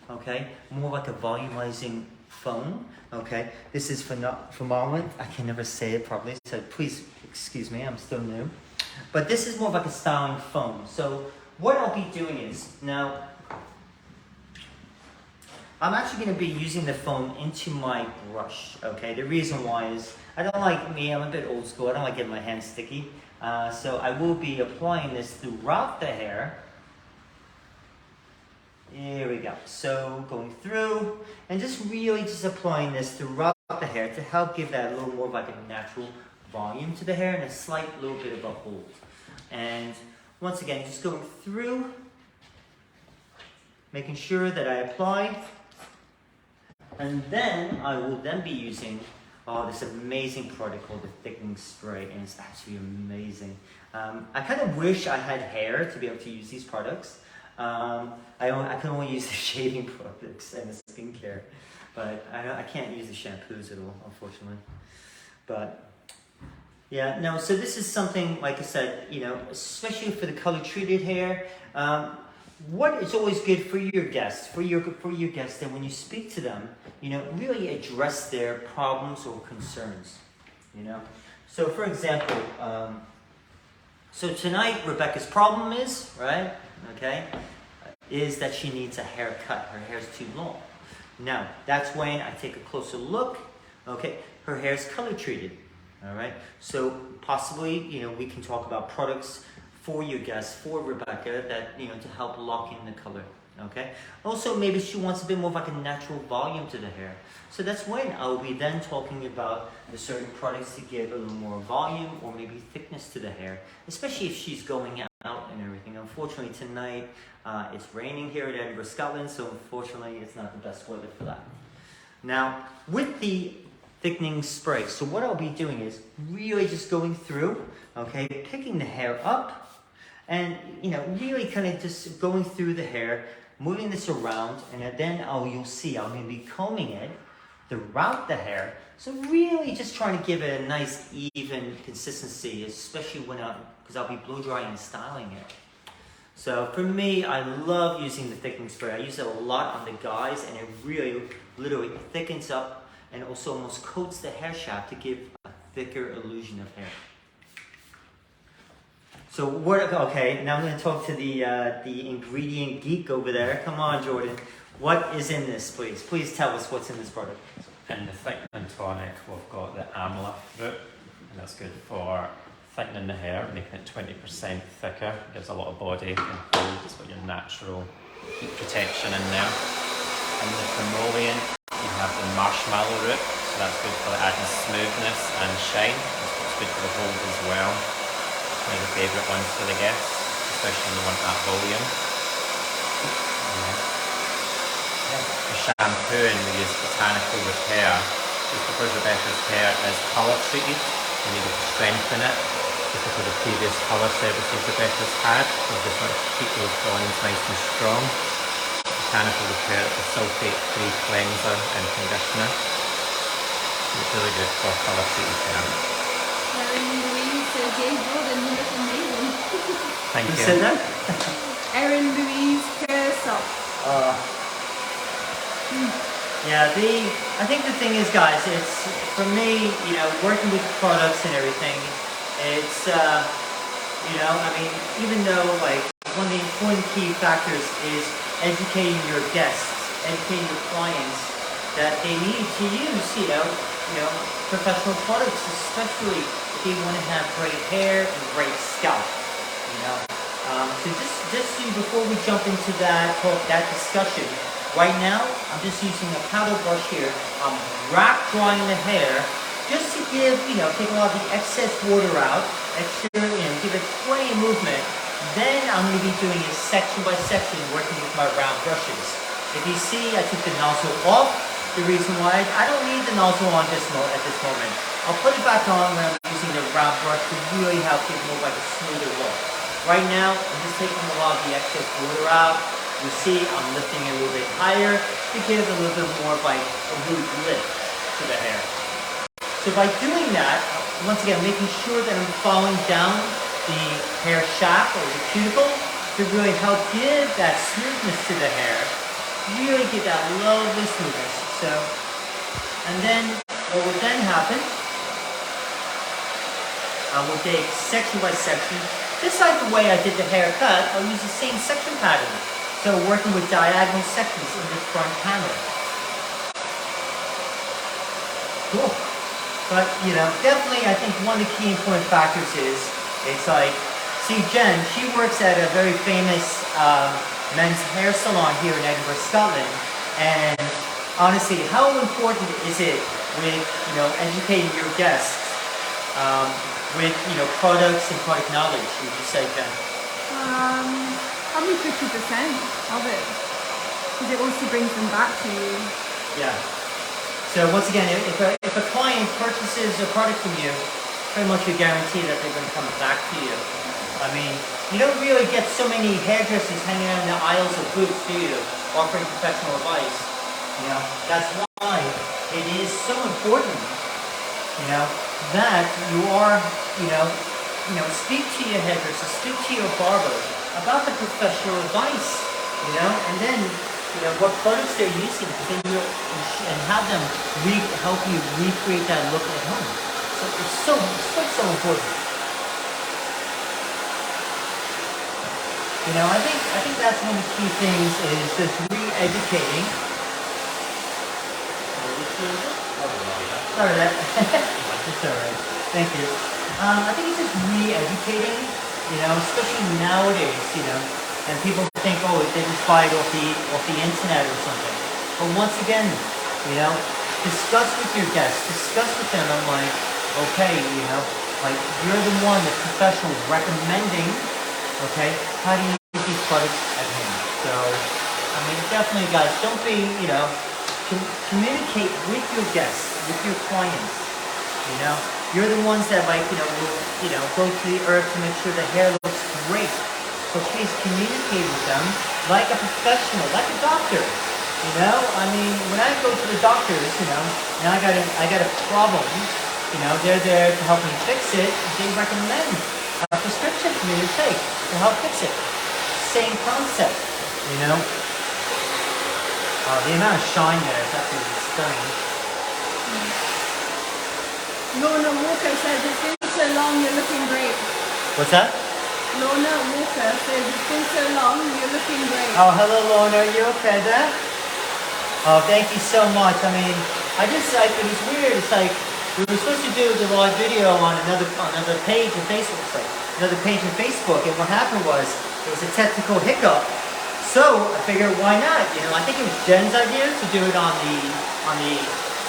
okay, more like a volumizing foam, okay. This is phenomenal. I can never say it properly, so please excuse me, I'm still new. But this is more like a styling foam. So what I'll be doing is, now, I'm actually going to be using the foam into my brush, okay? The reason why is, I don't like me, I'm a bit old school, I don't like getting my hands sticky. So I will be applying this throughout the hair. Here we go. So going through, and just really just applying this throughout the hair to help give that a little more of like a natural volume to the hair and a slight little bit of a hold. And once again, just going through, making sure that I apply. And then I will then be using this amazing product called the thickening spray, and it's actually amazing. I kind of wish I had hair to be able to use these products. I can only use the shaving products and the skincare, but I can't use the shampoos at all, unfortunately. But yeah, no, so this is something, like I said, you know, especially for the color treated hair, what is always good for your guests, for your guests, that when you speak to them, you know, really address their problems or concerns, you know. So for example, so tonight Rebecca's problem is, right, okay, is that she needs a haircut. Her hair's too long. Now, that's when I take a closer look, okay, her hair's color treated, all right. So possibly, you know, we can talk about products for your guests, for Rebecca, that, you know, to help lock in the color, okay? Also, maybe she wants a bit more of like a natural volume to the hair. So that's when I'll be then talking about the certain products to give a little more volume or maybe thickness to the hair, especially if she's going out and everything. Unfortunately, tonight, it's raining here at Edinburgh, Scotland, so unfortunately, it's not the best weather for that. Now, with the thickening spray, so what I'll be doing is really just going through, okay, picking the hair up, and, you know, really kind of just going through the hair, moving this around, and then you'll see I'm going to be combing it throughout the hair. So really just trying to give it a nice even consistency, especially because I'll be blow drying and styling it. So for me, I love using the thickening spray. I use it a lot on the guys, and it really literally thickens up and also almost coats the hair shaft to give a thicker illusion of hair. So okay, now I'm going to talk to the ingredient geek over there. Come on, Jordan. What is in this, please? Please tell us what's in this product. In the thickening tonic, we've got the amla root, and that's good for thickening the hair, making it 20% thicker. Gives a lot of body and hold. It's got your natural heat protection in there. In the Promolian, you have the marshmallow root, so that's good for adding smoothness and shine. It's good for the hold as well. One of the favourite ones for the guests, especially when you want that volume. For shampooing, we use botanical repair. Just because Rebecca's hair is colour treated, we needed to strengthen it. Just because of previous colour services Rebecca's had, we just want to keep those bonds nice and strong. Botanical repair, it's a sulfate-free cleanser and conditioner. It's really good for colour treated hair. Erin Louise says, yay, Jordan, you look amazing. Thank Who you. said that? Erin Louise Kershaw. Yeah, I think the thing is, guys, it's, for me, you know, working with products and everything, it's, you know, I mean, even though, like, one of the important key factors is educating your guests, educating your clients, that they need to use, you know, professional products, especially if they want to have great hair and great scalp, you know. So just before we jump into that discussion, right now, I'm just using a paddle brush here. I'm wrap drying the hair just to give, you know, take a lot of the excess water out, give it plenty of movement. Then I'm going to be doing it section by section, working with my round brushes. If you see, I took the nozzle off. The reason why, I don't need the nozzle on at this moment. I'll put it back on when I'm using the round brush to really help it move like a smoother look. Right now, I'm just taking a lot of the excess water out. You see, I'm lifting it a little bit higher to give a little bit more of like a root lift to the hair. So by doing that, once again, making sure that I'm following down the hair shaft or the cuticle to really help give that smoothness to the hair, really give that lovely smoothness. So, and then what will then happen, I will take section by section, just like the way I did the haircut. I'll use the same section pattern. So working with diagonal sections in the front panel. Cool. But, you know, definitely I think one of the key important factors is, it's like, see Jen, she works at a very famous men's hair salon here in Edinburgh, Scotland. And honestly, how important is it with, you know, educating your guests with, you know, products and product knowledge, would you say, Jen? Probably 50% of it, because it also brings them back to you. Yeah. So once again, if a client purchases a product from you, pretty much you guarantee that they're going to come back to you. I mean, you don't really get so many hairdressers hanging out in the aisles of booths, do you? Offering professional advice. You know, that's why it is so important, you know, that you are, you know, speak to your hairdresser, speak to your barber about the professional advice, you know, and then, you know, what products they're using, and have them help you recreate that look at home. So it's so important. You know, I think that's one of the key things is just re-educating. Sorry, that. It's alright. Thank you. I think it's just re-educating, you know, especially nowadays, you know, and people think, oh, they just buy it off the internet or something. But once again, you know, discuss with your guests, discuss with them. I'm like, okay, you know, like you're the one that's professional recommending, okay, how do you use these products at home? So, I mean, definitely, guys, don't be, you know, communicate with your guests, with your clients, you know. You're the ones that, like, you know, will, you know, go to the earth to make sure the hair looks great. So please communicate with them like a professional, like a doctor. You know, I mean, when I go to the doctors, you know, and I got a problem, you know, they're there to help me fix it. They recommend a prescription for me to take to help fix it. Same concept, you know. The amount of shine there is absolutely stunning. Lorna Walker says, it's been so long, you're looking great. What's that? Lorna Walker says, it's been so long, you're looking great. Oh, hello, Lorna. Are you okay there? Oh, thank you so much. I mean, it was weird. It's like, we were supposed to do the live video on another page on Facebook. It's like, another page on Facebook. And what happened was, there was a technical hiccup. So, I figured, why not? You know, I think it was Jen's idea to do it on the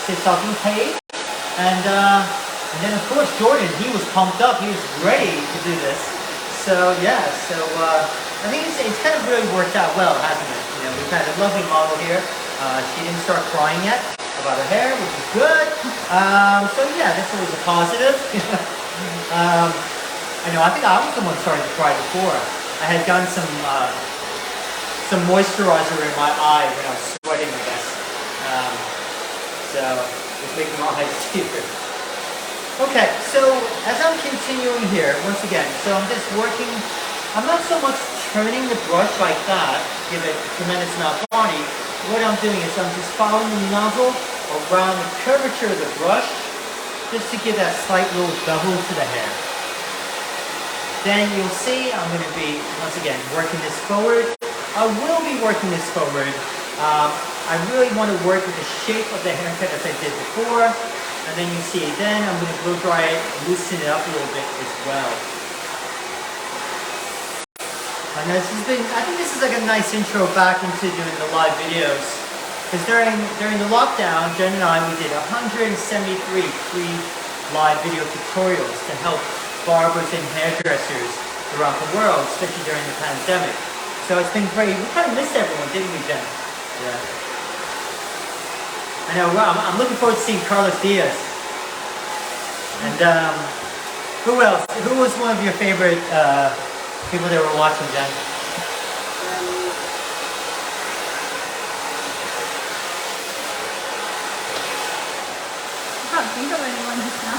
Sit Talking page. And then, of course, Jordan, he was pumped up. He was ready to do this. So yeah, I think it's kind of really worked out well, hasn't it? You know, we've had a lovely model here. She didn't start crying yet about her hair, which is good. So yeah, that's always a positive. I know, I think I was the one starting to cry before. I had gotten some moisturizer in my eye when I was sweating, I guess. So it's making my eyes tear. Okay, so as I'm continuing here, once again, so I'm just working, I'm not so much turning the brush like that, give it a tremendous amount of body. What I'm doing is I'm just following the nozzle around the curvature of the brush, just to give that slight little bevel to the hair. Then you'll see I'm going to be, once again, working this forward. I will be working this forward. I really want to work with the shape of the haircut as I did before. And then you see, then I'm going to blow dry it, loosen it up a little bit as well. And this has been, I think this is like a nice intro back into doing the live videos. Because during the lockdown, Jen and I, we did 173 free live video tutorials to help barbers and hairdressers around the world, especially during the pandemic. So it's been great. We kind of missed everyone, didn't we, Jen? Yeah. I know, well, I'm looking forward to seeing Carlos Diaz. And who else? Who was one of your favorite people that were watching, Jen? I can't think of anyone just now.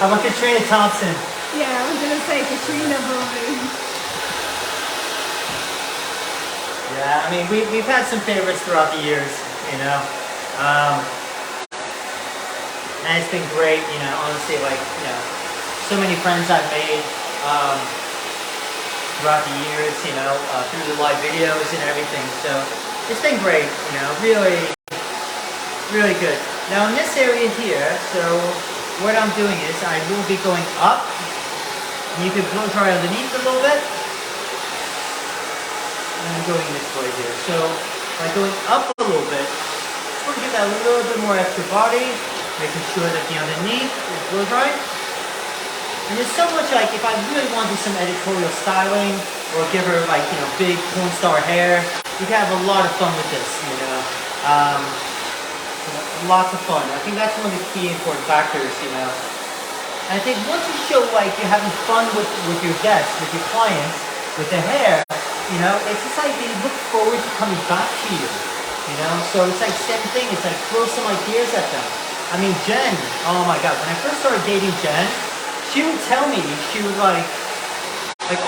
How about Katrina Thompson? Yeah, I was gonna say Katrina probably. Yeah, I mean, we've had some favorites throughout the years, you know. And it's been great, you know, honestly, like, you know, so many friends I've made throughout the years, you know, through the live videos and everything. So it's been great, you know, really, really good. Now in this area here, so what I'm doing is I will be going up. You can blow dry underneath a little bit. And I'm going this way here. So by going up a little bit, just want to give that a little bit more extra body, making sure that the underneath is blow dry. And there's so much, like, if I really want to do some editorial styling or give her, like, you know, big porn star hair, you can have a lot of fun with this, you know. Lots of fun. I think that's one of the key important factors, you know. And I think once you show, like, you're having fun with your guests, with your clients, with the hair, you know, it's just like they look forward to coming back to you, you know. So it's like same thing. It's like throw some ideas at them. I mean, Jen, oh my God, when I first started dating Jen, she would tell me, she would like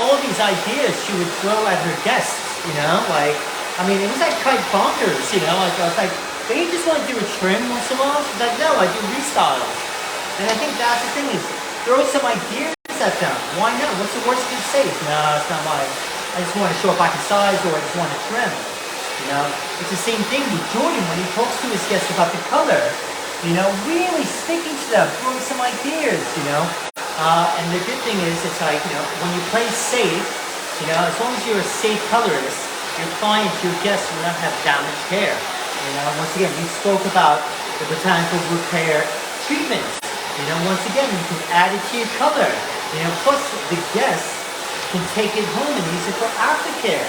all these ideas she would throw at her guests, you know, like, I mean, it was like quite bonkers, you know, like, I was like, don't you just want to do a trim once in a while? She's like, no, I do restyles. And I think that's the thing is, throw some ideas at them. Why not? What's the worst you say? No, it's not mine. I just want to show up back in size, or I just want to trim. You know, it's the same thing with Jordan when he talks to his guests about the color. You know, really sticking to them, throwing some ideas. You know, and the good thing is, it's like, you know, when you play safe, you know, as long as you're a safe colorist, your clients, your guests will not have damaged hair. You know, once again, we spoke about the botanical repair treatments. You know, once again, you can add it to your color. You know, plus the guests can take it home and use it for aftercare.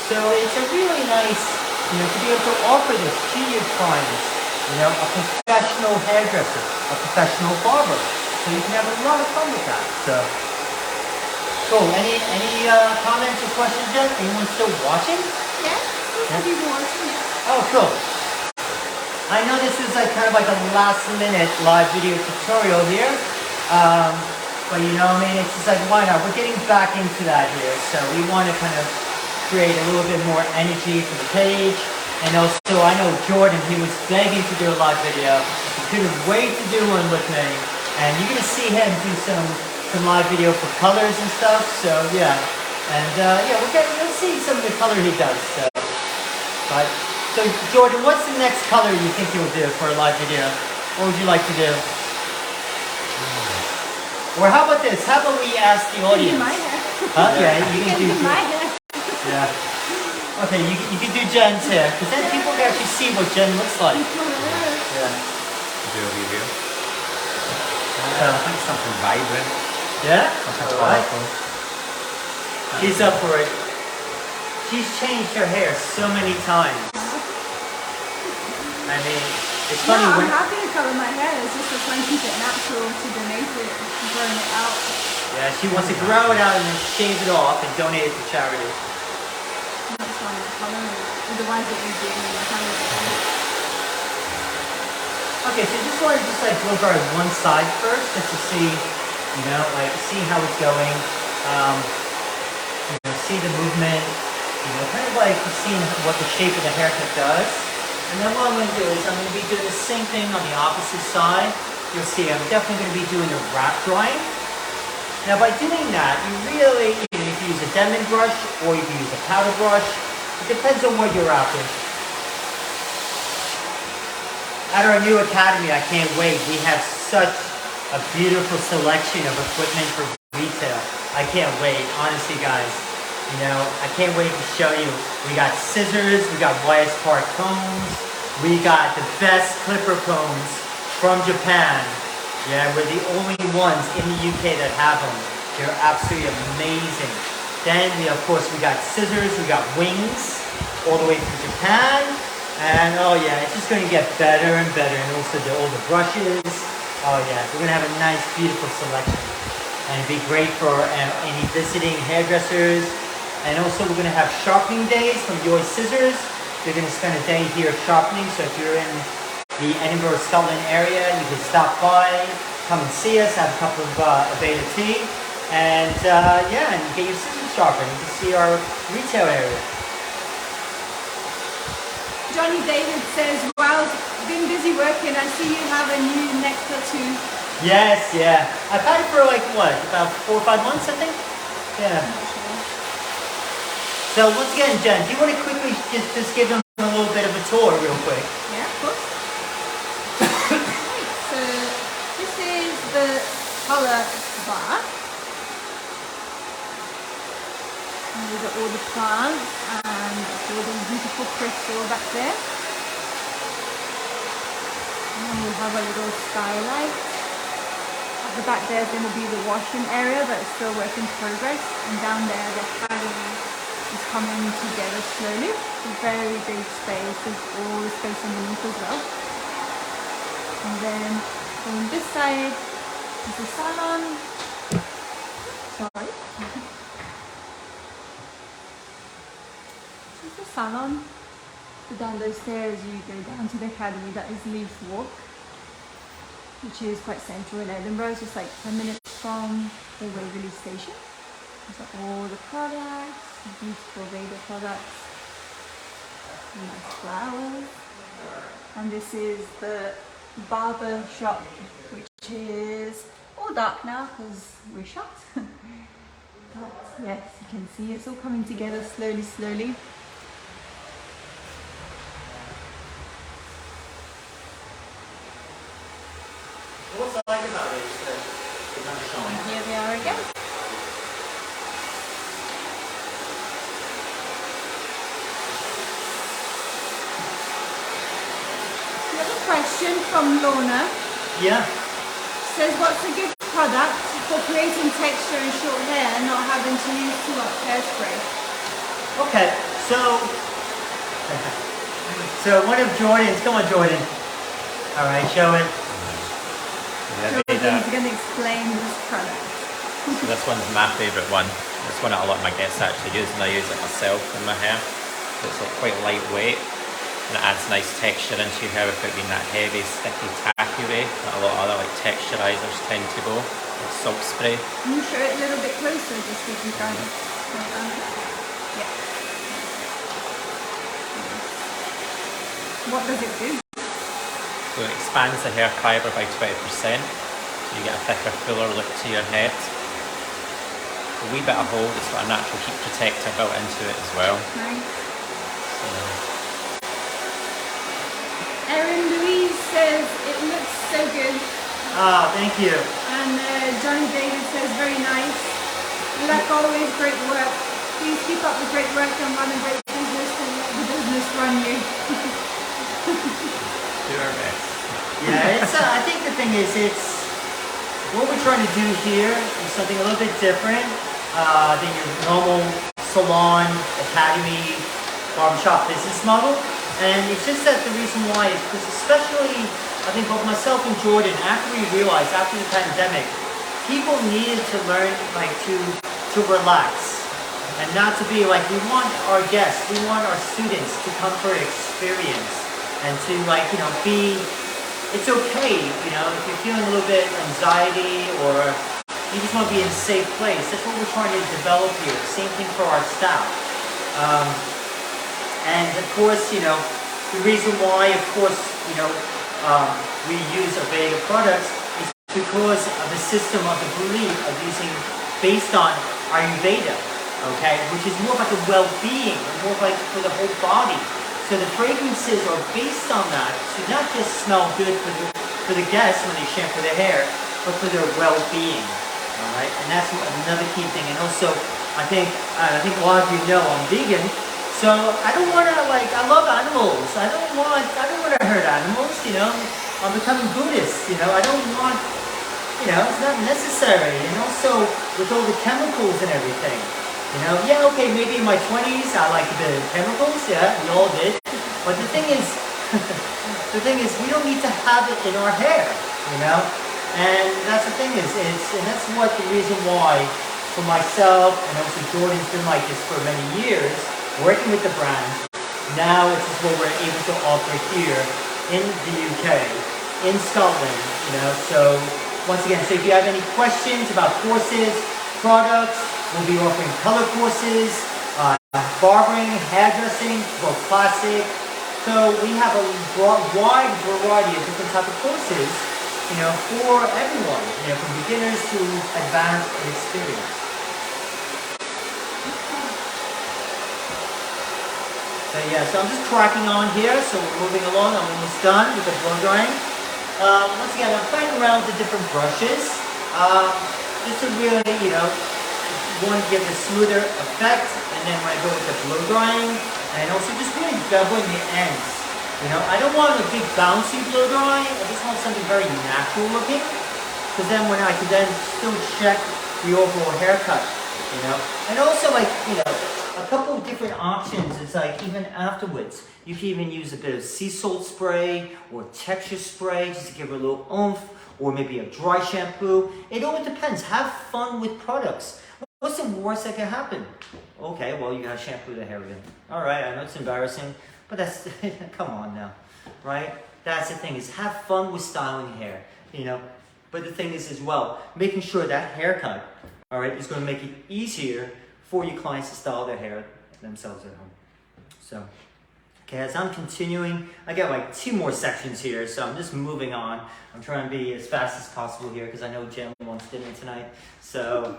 So it's a really nice, you know, to be able to offer this to your clients. You know, a professional hairdresser, a professional barber. So you can have a lot of fun with that. So, cool. Any comments or questions yet? Anyone still watching? Yeah, some people watching it. Oh, cool. I know this is like kind of like a last minute live video tutorial here. But you know what I mean? It's just like, why not? We're getting back into that here. So we want to kind of create a little bit more energy for the page. And also, I know Jordan, he was begging to do a live video. He couldn't wait to do one with me. And you're going to see him do some live video for colors and stuff. So yeah. And yeah, we'll see some of the color he does. But so Jordan, what's the next color you think you'll do for a live video? What would you like to do? Or how about this? How about we ask the audience? My hair. Huh? Yeah, you can do my hair. Yeah. Okay, you can do Jen's hair, because then people can actually see what Jen looks like. Yeah. Do a review. I think something vibrant. Yeah? Something Alright. colourful. She's up for it. She's changed her hair so many times. I mean, it's funny Yeah, when... I'm happy to color my hair. It's just to try and keep it natural to donate it, growing it out. Yeah, she wants to grow it out and then shave it off and donate it to charity. That's why I'm coloring it. Otherwise it would be in the color. Okay, so just want to just like go over one side first, just to see, you know, like see how it's going. You know, see the movement. You know, kind of like seeing what the shape of the haircut does. And then what I'm going to do is I'm going to be doing the same thing on the opposite side. You'll see I'm definitely going to be doing a wrap drying. Now by doing that, you really, you know, you can use a Denman brush or you can use a powder brush. It depends on what you're after. At our new academy, I can't wait. We have such a beautiful selection of equipment for retail. I can't wait, honestly guys. You know, I can't wait to show you. We got scissors, we got YS Park combs, we got the best clipper combs from Japan. Yeah, we're the only ones in the UK that have them. They're absolutely amazing. Then we, of course, we got scissors, we got wings, all the way from Japan. And oh yeah, it's just going to get better and better. And also all the brushes. Oh yeah, we're going to have a nice, beautiful selection. And it'd be great for any visiting hairdressers. And also we're going to have sharpening days from Yoy Scissors. You're going to spend a day here sharpening. So if you're in the Edinburgh, Scotland area, you can stop by, come and see us, have a cup of Aveda tea. And yeah, and get your scissors sharpened. You can see our retail area. Johnny David says, wow, been busy working. I see you have a new neck tattoo. Yes, yeah. I've had it for like, what, about 4 or 5 months, I think? Yeah. So once again, Jen, do you want to quickly just give them a little bit of a tour real quick? Yeah, of course. Right, so this is the color bar. And we've got all the plants and all the beautiful crystal back there. And we have a little skylight. At the back there is going to be the washing area, but it's still work in progress. And down there the gallery is coming together slowly. It's a very big space. There's all the space underneath as well. And then on this side is the salon. Sorry. This is the salon. So down those stairs you go down to the academy. That is Leaf Walk, which is quite central in Edinburgh. It's just like 10 minutes from the Waverley station. These are all the products, beautiful Veda products, nice flowers. And this is the barber shop, which is all dark now because we're shut. But yes, you can see it's all coming together slowly, slowly. What's I like about it is that it's not showing. Here we are again. We have a question from Lorna. Yeah. Says, what's a good product for creating texture in short hair and not having to use too much hairspray? Okay, so one of Jordan's, come on Jordan. All right, show it. Yeah, Jordan's going to explain this product. So this one's my favourite one. It's one that a lot of my guests actually use, and I use it myself in my hair. So it's like quite lightweight, and it adds nice texture into your hair without being that heavy, sticky, tacky way that a lot of other like texturizers tend to go. Like salt spray. Can you show it a little bit closer just so you can yeah. What does it do? So it expands the hair fibre by 20%, so you get a thicker, fuller look to your head. A wee bit of hold, it's got a natural heat protector built into it as well. Nice. So, Erin Louise says, it looks so good. Ah, thank you. And Johnny David says, very nice. Like always, great work. Please keep up the great work and run a great business and let the business run you. do our best. Yeah, it's. I think the thing is, what we're trying to do here is something a little bit different than your normal salon, academy, barbershop business model. And it's just that the reason why is because especially, I think both myself and Jordan, after we realized, after the pandemic, people needed to learn like to relax and not to be like, we want our guests, we want our students to come for experience and to like, you know, be, it's okay, you know, if you're feeling a little bit anxiety or you just want to be in a safe place. That's what we're trying to develop here. Same thing for our staff. And of course, you know, the reason why, of course, you know, we use Aveda products is because of the system of the belief of using based on Ayurveda, okay, which is more about the well-being, more like for the whole body. So the fragrances are based on that to not just smell good for the guests when they shampoo their hair, but for their well-being. All right, and that's another key thing. And also, I think a lot of you know I'm vegan, so I don't want to like. I love animals. I don't want to hurt animals. You know, I'm becoming Buddhist. You know, I don't want. You know, it's not necessary. And also with all the chemicals and everything. You know, yeah, okay, maybe in my 20s I liked a bit of chemicals. Yeah, we all did. But the thing is, we don't need to have it in our hair. You know. And that's the thing is, and that's what the reason why, for myself, and also Jordan's been like this for many years, working with the brand. Now it's just what we're able to offer here in the UK, in Scotland, you know. So once again, so if you have any questions about courses, products, we'll be offering color courses, barbering, hairdressing, both classic. So we have a wide variety of different type of courses, you know, for everyone, you know, from beginners to advanced and experienced. So yeah, so I'm just cracking on here, so we're moving along. I'm almost done with the blow drying. Once again, I'm playing around with the different brushes, just to really, you know, one, give a smoother effect, and then when I go with the blow drying, and also just really doubling the ends. You know, I don't want a big bouncy blow dry. I just want something very natural looking. Because then when I can then still check the overall haircut, you know. And also like, you know, a couple of different options is like even afterwards. You can even use a bit of sea salt spray or texture spray just to give it a little oomph, or maybe a dry shampoo. It all depends. Have fun with products. What's the worst that can happen? Okay, well you gotta shampoo the hair again. Alright, I know it's embarrassing. But that's, come on now, right? That's the thing, is have fun with styling hair, you know? But the thing is as well, making sure that haircut, all right, is going to make it easier for your clients to style their hair themselves at home. So, okay, as I'm continuing, I got like 2 more sections here, so I'm just moving on. I'm trying to be as fast as possible here because I know Jen wants dinner tonight, so.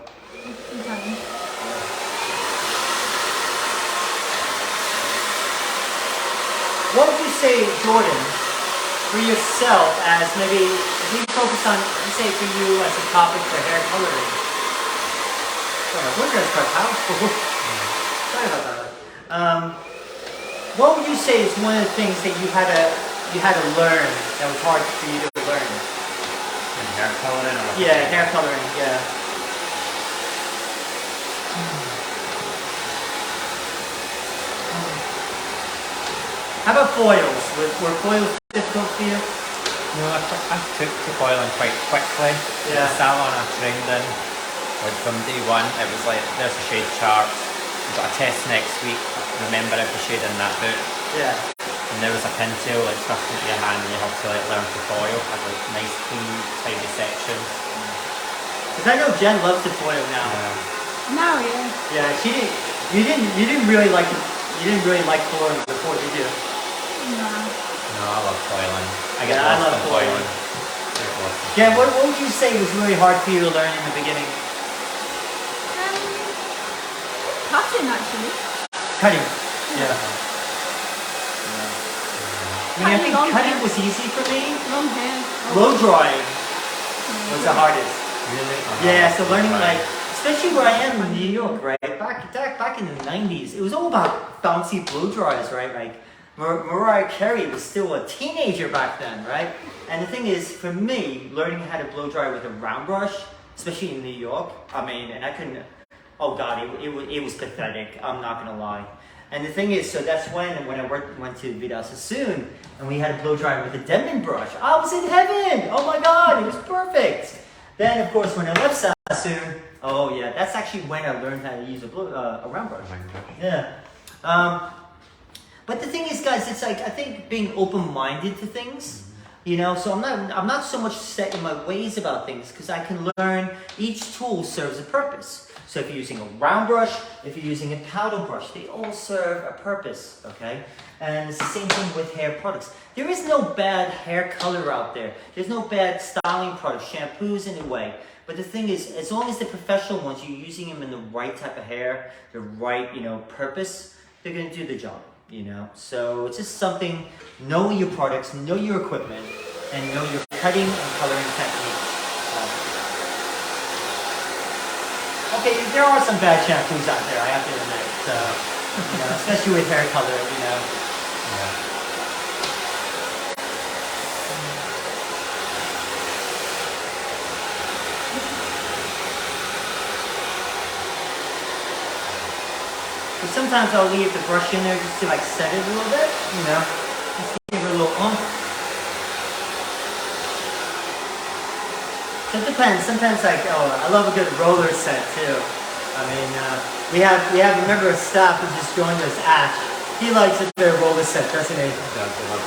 What would you say, Jordan, for yourself as maybe, if we focus on, let's say for you as a topic for hair coloring. Sorry, I wonder if it's quite powerful. Sorry about that. What would you say is one of the things that you had to learn that was hard for you to learn? In hair coloring or? Yeah, hair coloring, yeah. How about foils? Were foils difficult for you? No, I took to boiling quite quickly. Yeah. The salon I trained in, like from day one, it was like, there's a shade chart. We've got a test next week. Remember every shade in that book. Yeah. And there was a pintail like stuck into your hand, and you have to like learn to foil. Had like nice, clean, tidy sections. Because I know Jen loves to foil now. Now, yeah. Yeah, she didn't. You didn't really like foiling before, did you? No. No, I love foiling. I get Yeah, I lost love in foiling. foiling. Jen, what would you say was really hard for you to learn in the beginning? Cutting actually. Cutting. Yeah. I mean, I think Long cutting hair. was easy for me. Long hair. Blow drying was the hardest. Really? Yeah, so learning like, especially where I am in New York, right? Back in the 90s, it was all about bouncy blow dries, right? Like Mariah Carey was still a teenager back then, right? And the thing is, for me, learning how to blow dry with a round brush, especially in New York, I mean, and I couldn't, oh God, it was pathetic, I'm not gonna lie. And the thing is, so that's when I went to Vidal Sassoon, and we had to blow dry with a Denman brush. I was in heaven! Oh my God, it was perfect! Then, of course, when I left Sassoon, oh yeah, that's actually when I learned how to use a round brush. Yeah. But the thing is, guys, it's like, I think being open-minded to things, you know, so I'm not so much set in my ways about things, because I can learn each tool serves a purpose. So if you're using a round brush, if you're using a powder brush, they all serve a purpose, okay? And it's the same thing with hair products. There is no bad hair color out there. There's no bad styling products, shampoos in a way. But the thing is, as long as the professional ones, you're using them in the right type of hair, the right, you know, purpose, they're gonna do the job, you know? So it's just something, know your products, know your equipment, and know your cutting and coloring techniques. Okay, there are some bad shampoos out there, I have to admit. So, you know, especially with hair color, you know. Yeah. But sometimes I'll leave the brush in there just to like set it a little bit, you know. Just to give it a little oomph. So it depends. Sometimes like, I love a good roller set too. I mean, we have a member of staff who just joined us, Ash. He likes a good roller set, doesn't he?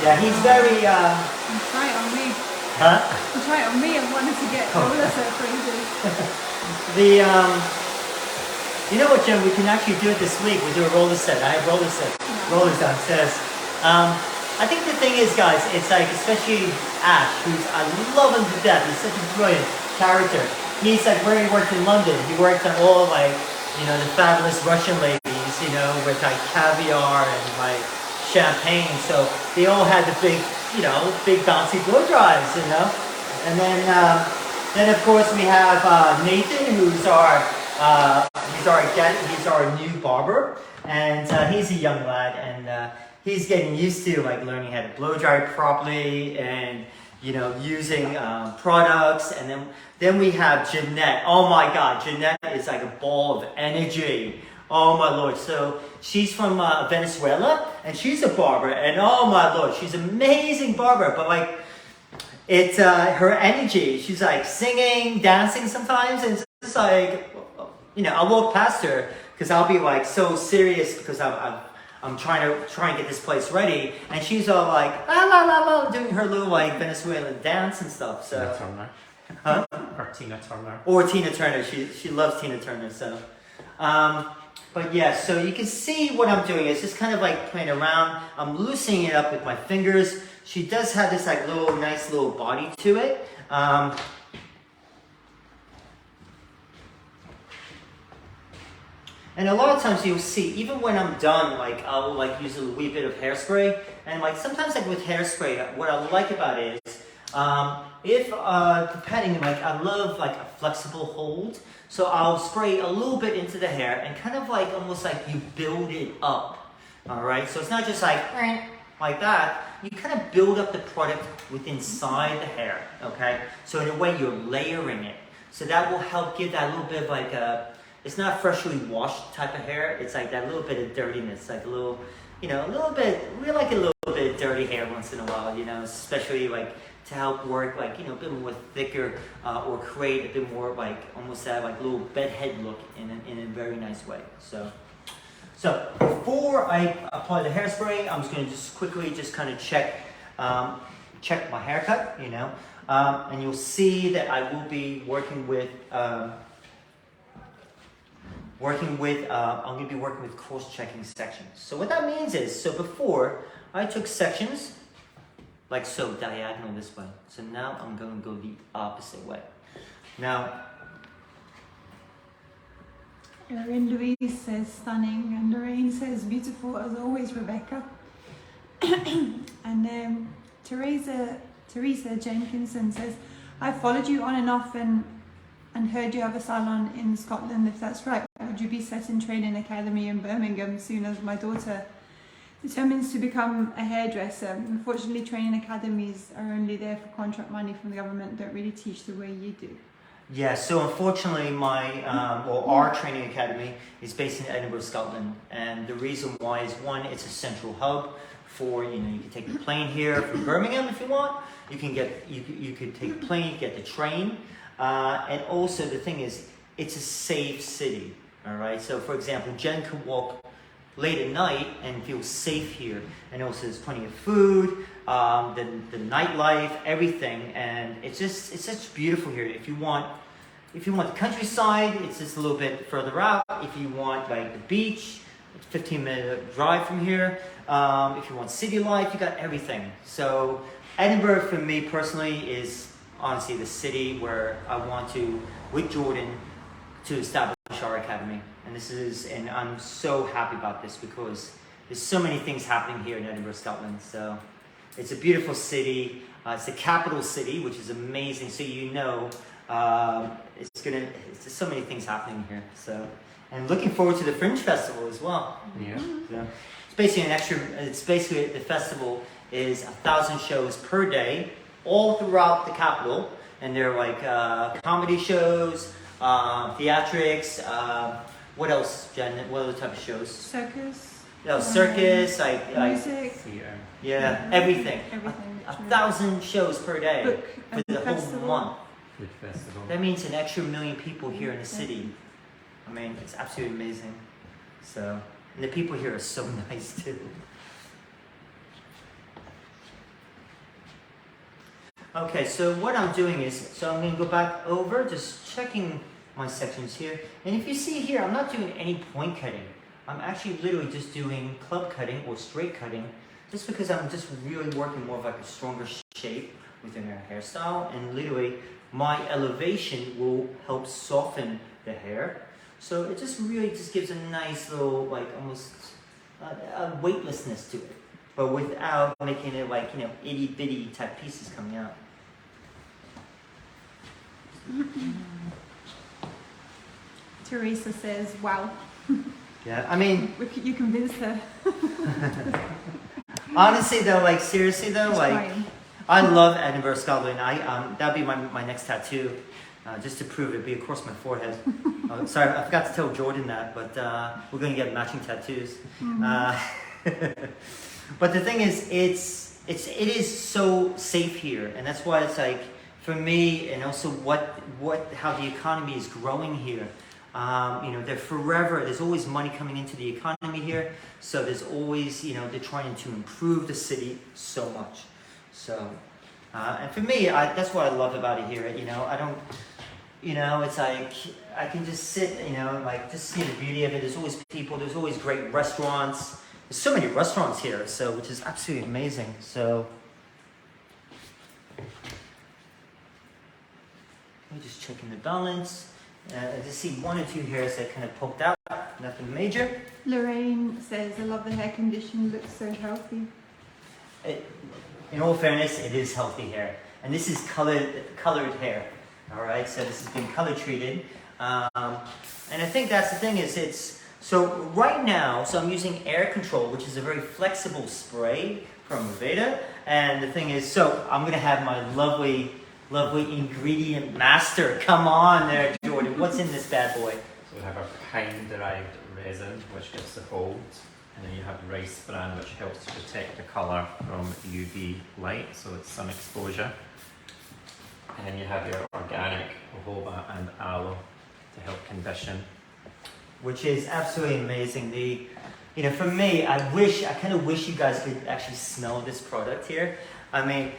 Yeah, he's very. You try it on me. Huh? You try it on me. I wanted to get roller set for ages. You know what, Jim? We can actually do it this week. We do a roller set. I have rollers downstairs. I think the thing is, guys, it's like, especially Ash, I love him to death. He's such a brilliant character. He's like, where he worked in London, he worked on all like, you know, the fabulous Russian ladies, you know, with like caviar and like champagne. So they all had the big, you know, big bouncy blow dries, you know. And then of course we have Nathan, who's our new barber, and he's a young lad, and he's getting used to like learning how to blow dry properly, and you know, using products. And then we have Jeanette. Oh my God, Jeanette is like a ball of energy. Oh my Lord. So she's from Venezuela, and she's a barber, and oh my Lord, she's an amazing barber. But like, it's her energy. She's like singing, dancing sometimes, and it's just like, you know, I'll walk past her because I'll be like so serious because I'm trying to get this place ready, and she's all like la la la la, doing her little like Venezuelan dance and stuff. So, Tina Turner. huh? Or Tina Turner. Or Tina Turner. She loves Tina Turner. So, but yeah. So you can see what I'm doing. It's just kind of like playing around. I'm loosening it up with my fingers. She does have this like nice little body to it. And a lot of times you'll see, even when I'm done, like I'll like use a wee bit of hairspray, and like sometimes like with hairspray, what I like about it is, depending, like I love like a flexible hold, so I'll spray a little bit into the hair and kind of like almost like you build it up, all right? So it's not just like that. You kind of build up the product within inside the hair, okay? So in a way you're layering it, so that will help give that little bit of like a. It's not freshly washed type of hair. It's like that little bit of dirtiness, like a little, you know, a little bit. We like a little bit of dirty hair once in a while, you know, especially like to help work, like, you know, a bit more thicker or create a bit more like almost that like little bedhead look in a very nice way. So before I apply the hairspray, I'm just going to just quickly just kind of check my haircut, you know, and you'll see that I will be working with. I'm going to be working with cross-checking sections. So what that means is, so before I took sections, like so, diagonal this way. So now I'm going to go the opposite way. Now, Erin Louise says stunning, and Lorraine says beautiful as always, Rebecca. And Teresa Jenkinson says, I followed you on and off and heard you have a salon in Scotland. If that's right, would you be set in training academy in Birmingham soon as my daughter determines to become a hairdresser. Unfortunately, training academies are only there for contract money from the government, don't really teach the way you do. Yeah, so unfortunately our training academy is based in Edinburgh, Scotland. And the reason why is, one, it's a central hub for, you can take the plane here from Birmingham if you want. You could take a plane, get the train. And also the thing is, it's a safe city, all right? So for example, Jen could walk late at night and feel safe here. And also there's plenty of food, the nightlife, everything. And it's just beautiful here. If you want the countryside, it's just a little bit further out. If you want like the beach, it's a 15-minute drive from here. If you want city life, you got everything. So Edinburgh for me personally is honestly the city where I want to, with Jordan, to establish our academy. And I'm so happy about this because there's so many things happening here in Edinburgh, Scotland. So it's a beautiful city. It's the capital city, which is amazing. So it's just so many things happening here. So, and looking forward to the Fringe Festival as well. Yeah. So it's basically the festival is 1,000 shows per day, all throughout the capital, and they're like comedy shows, theatrics. What else, Jen? What other type of shows? Circus. No, circus, Music. Theatre. yeah, everything. Everything. 1,000 shows per day Book for and the whole festival. month. Food festival. That means an extra 1 million people here in the city. I mean, it's absolutely amazing. So, and the people here are so nice too. Okay, so what I'm doing is, I'm going to go back over, just checking my sections here. And if you see here, I'm not doing any point cutting. I'm actually literally just doing club cutting or straight cutting, just because I'm just really working more of like a stronger shape within our hairstyle. And literally, my elevation will help soften the hair. So it just really just gives a nice little, like almost a weightlessness to it, but without making it like, itty bitty type pieces coming out. Teresa says, wow. Yeah, I mean, You convinced her. honestly though, like seriously though, She's like crying. I love Edinburgh, Scotland. That'd be my next tattoo, just to prove it. Be across my forehead. Sorry, I forgot to tell Jordan that, but we're gonna get matching tattoos. But the thing is, it is so safe here, and that's why it's like for me, and also how the economy is growing here. They're forever. There's always money coming into the economy here, so there's always they're trying to improve the city so much. So, and for me, that's what I love about it here. I don't. It's like I can just sit, like just see the beauty of it. There's always people. There's always great restaurants. There's so many restaurants here, so which is absolutely amazing. So, I'm just checking the balance. I just see 1 or 2 hairs that kind of poked out. Nothing major. Lorraine says, I love the hair condition, looks so healthy. In all fairness, it is healthy hair, and this is colored hair. All right, so this has been color treated, and I think that's the thing is so right now. So I'm using Air Control, which is a very flexible spray from Aveda, and the thing is, so I'm gonna have my lovely ingredient master. Come on there, Jordan. What's in this bad boy? So we have a pine-derived resin, which gives the hold, and then you have rice bran, which helps to protect the colour from UV light, so it's sun exposure. And then you have your organic jojoba and aloe to help condition. Which is absolutely amazing. For me, I kind of wish you guys could actually smell this product here. I mean,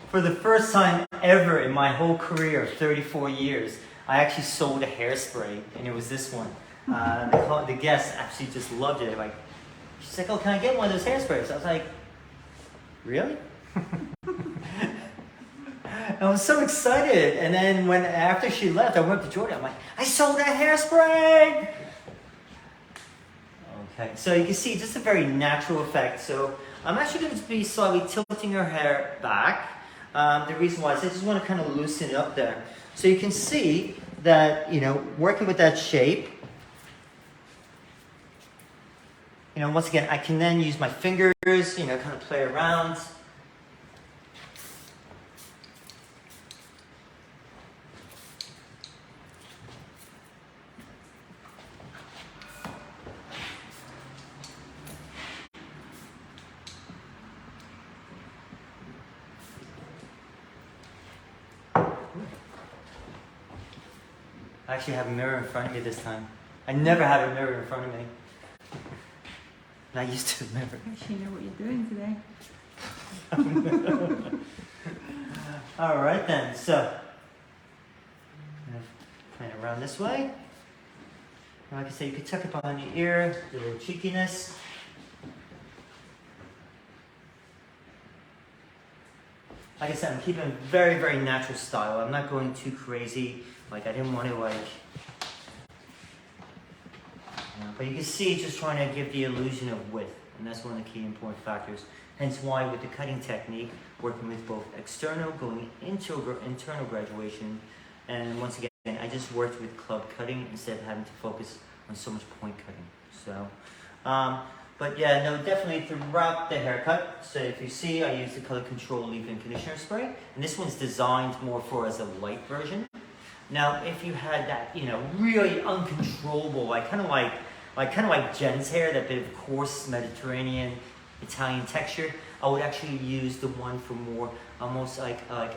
for the first time ever in my whole career of 34 years, I actually sold a hairspray, and it was this one. The guests actually just loved it. She's like, oh, can I get one of those hairsprays? I was like, really? I was so excited. And then after she left, I went up to Jordan. I'm like, I sold a hairspray! Okay, so you can see just a very natural effect. So I'm actually going to be slightly tilting her hair back. The reason why is I just want to kind of loosen it up there. So you can see that, working with that shape, You know, once again, I can then use my fingers, you know, kind of play around. I actually have a mirror in front of me this time. I never have a mirror in front of me. Not used to the mirror. I actually know what you're doing today. All right then, so plan it around this way. And like I said, you can tuck it behind your ear, a little cheekiness. Like I said, I'm keeping a very, very natural style. I'm not going too crazy. Like I didn't want to but you can see just trying to give the illusion of width, and that's one of the key important factors. Hence why with the cutting technique, working with both external, going into internal graduation, and once again, I just worked with club cutting instead of having to focus on so much point cutting. So, but yeah, no, definitely throughout the haircut. So if you see, I use the Color Control leave-in conditioner spray, and this one's designed more for as a light version. Now, if you had that, you know, really uncontrollable, kind of like Jen's hair, that bit of coarse Mediterranean Italian texture, I would actually use the one for more, almost like a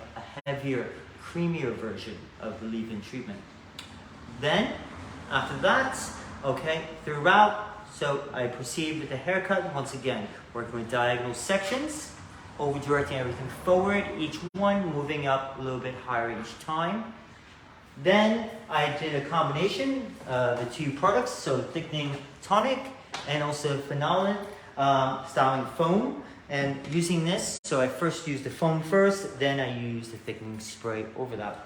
heavier, creamier version of the leave-in treatment. Then, after that, okay, throughout, so I proceed with the haircut, once again, working with diagonal sections, over directing everything forward, each one moving up a little bit higher each time. Then I did a combination of the two products, so thickening tonic and also phenolin styling foam. And using this, so I first used the foam first, then I used the thickening spray over that.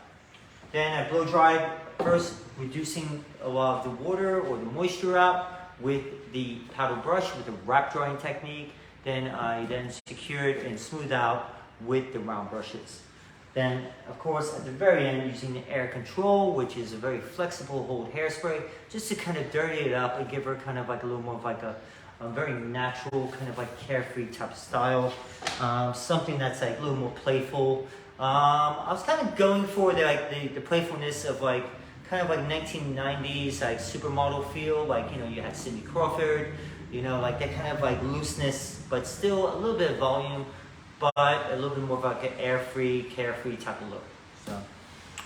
Then I blow dried first, reducing a lot of the water or the moisture out with the paddle brush with the wrap drying technique. Then I secured and smoothed out with the round brushes. Then, of course, at the very end, using the air control, which is a very flexible hold hairspray, just to kind of dirty it up and give her kind of like a little more of like a very natural, kind of like carefree type of style. Something that's like a little more playful. I was kind of going for the playfulness of like, kind of like 1990s, like supermodel feel, like, you know, you had Cindy Crawford, you know, like that kind of like looseness, but still a little bit of volume, but a little bit more of like an carefree type of look. So.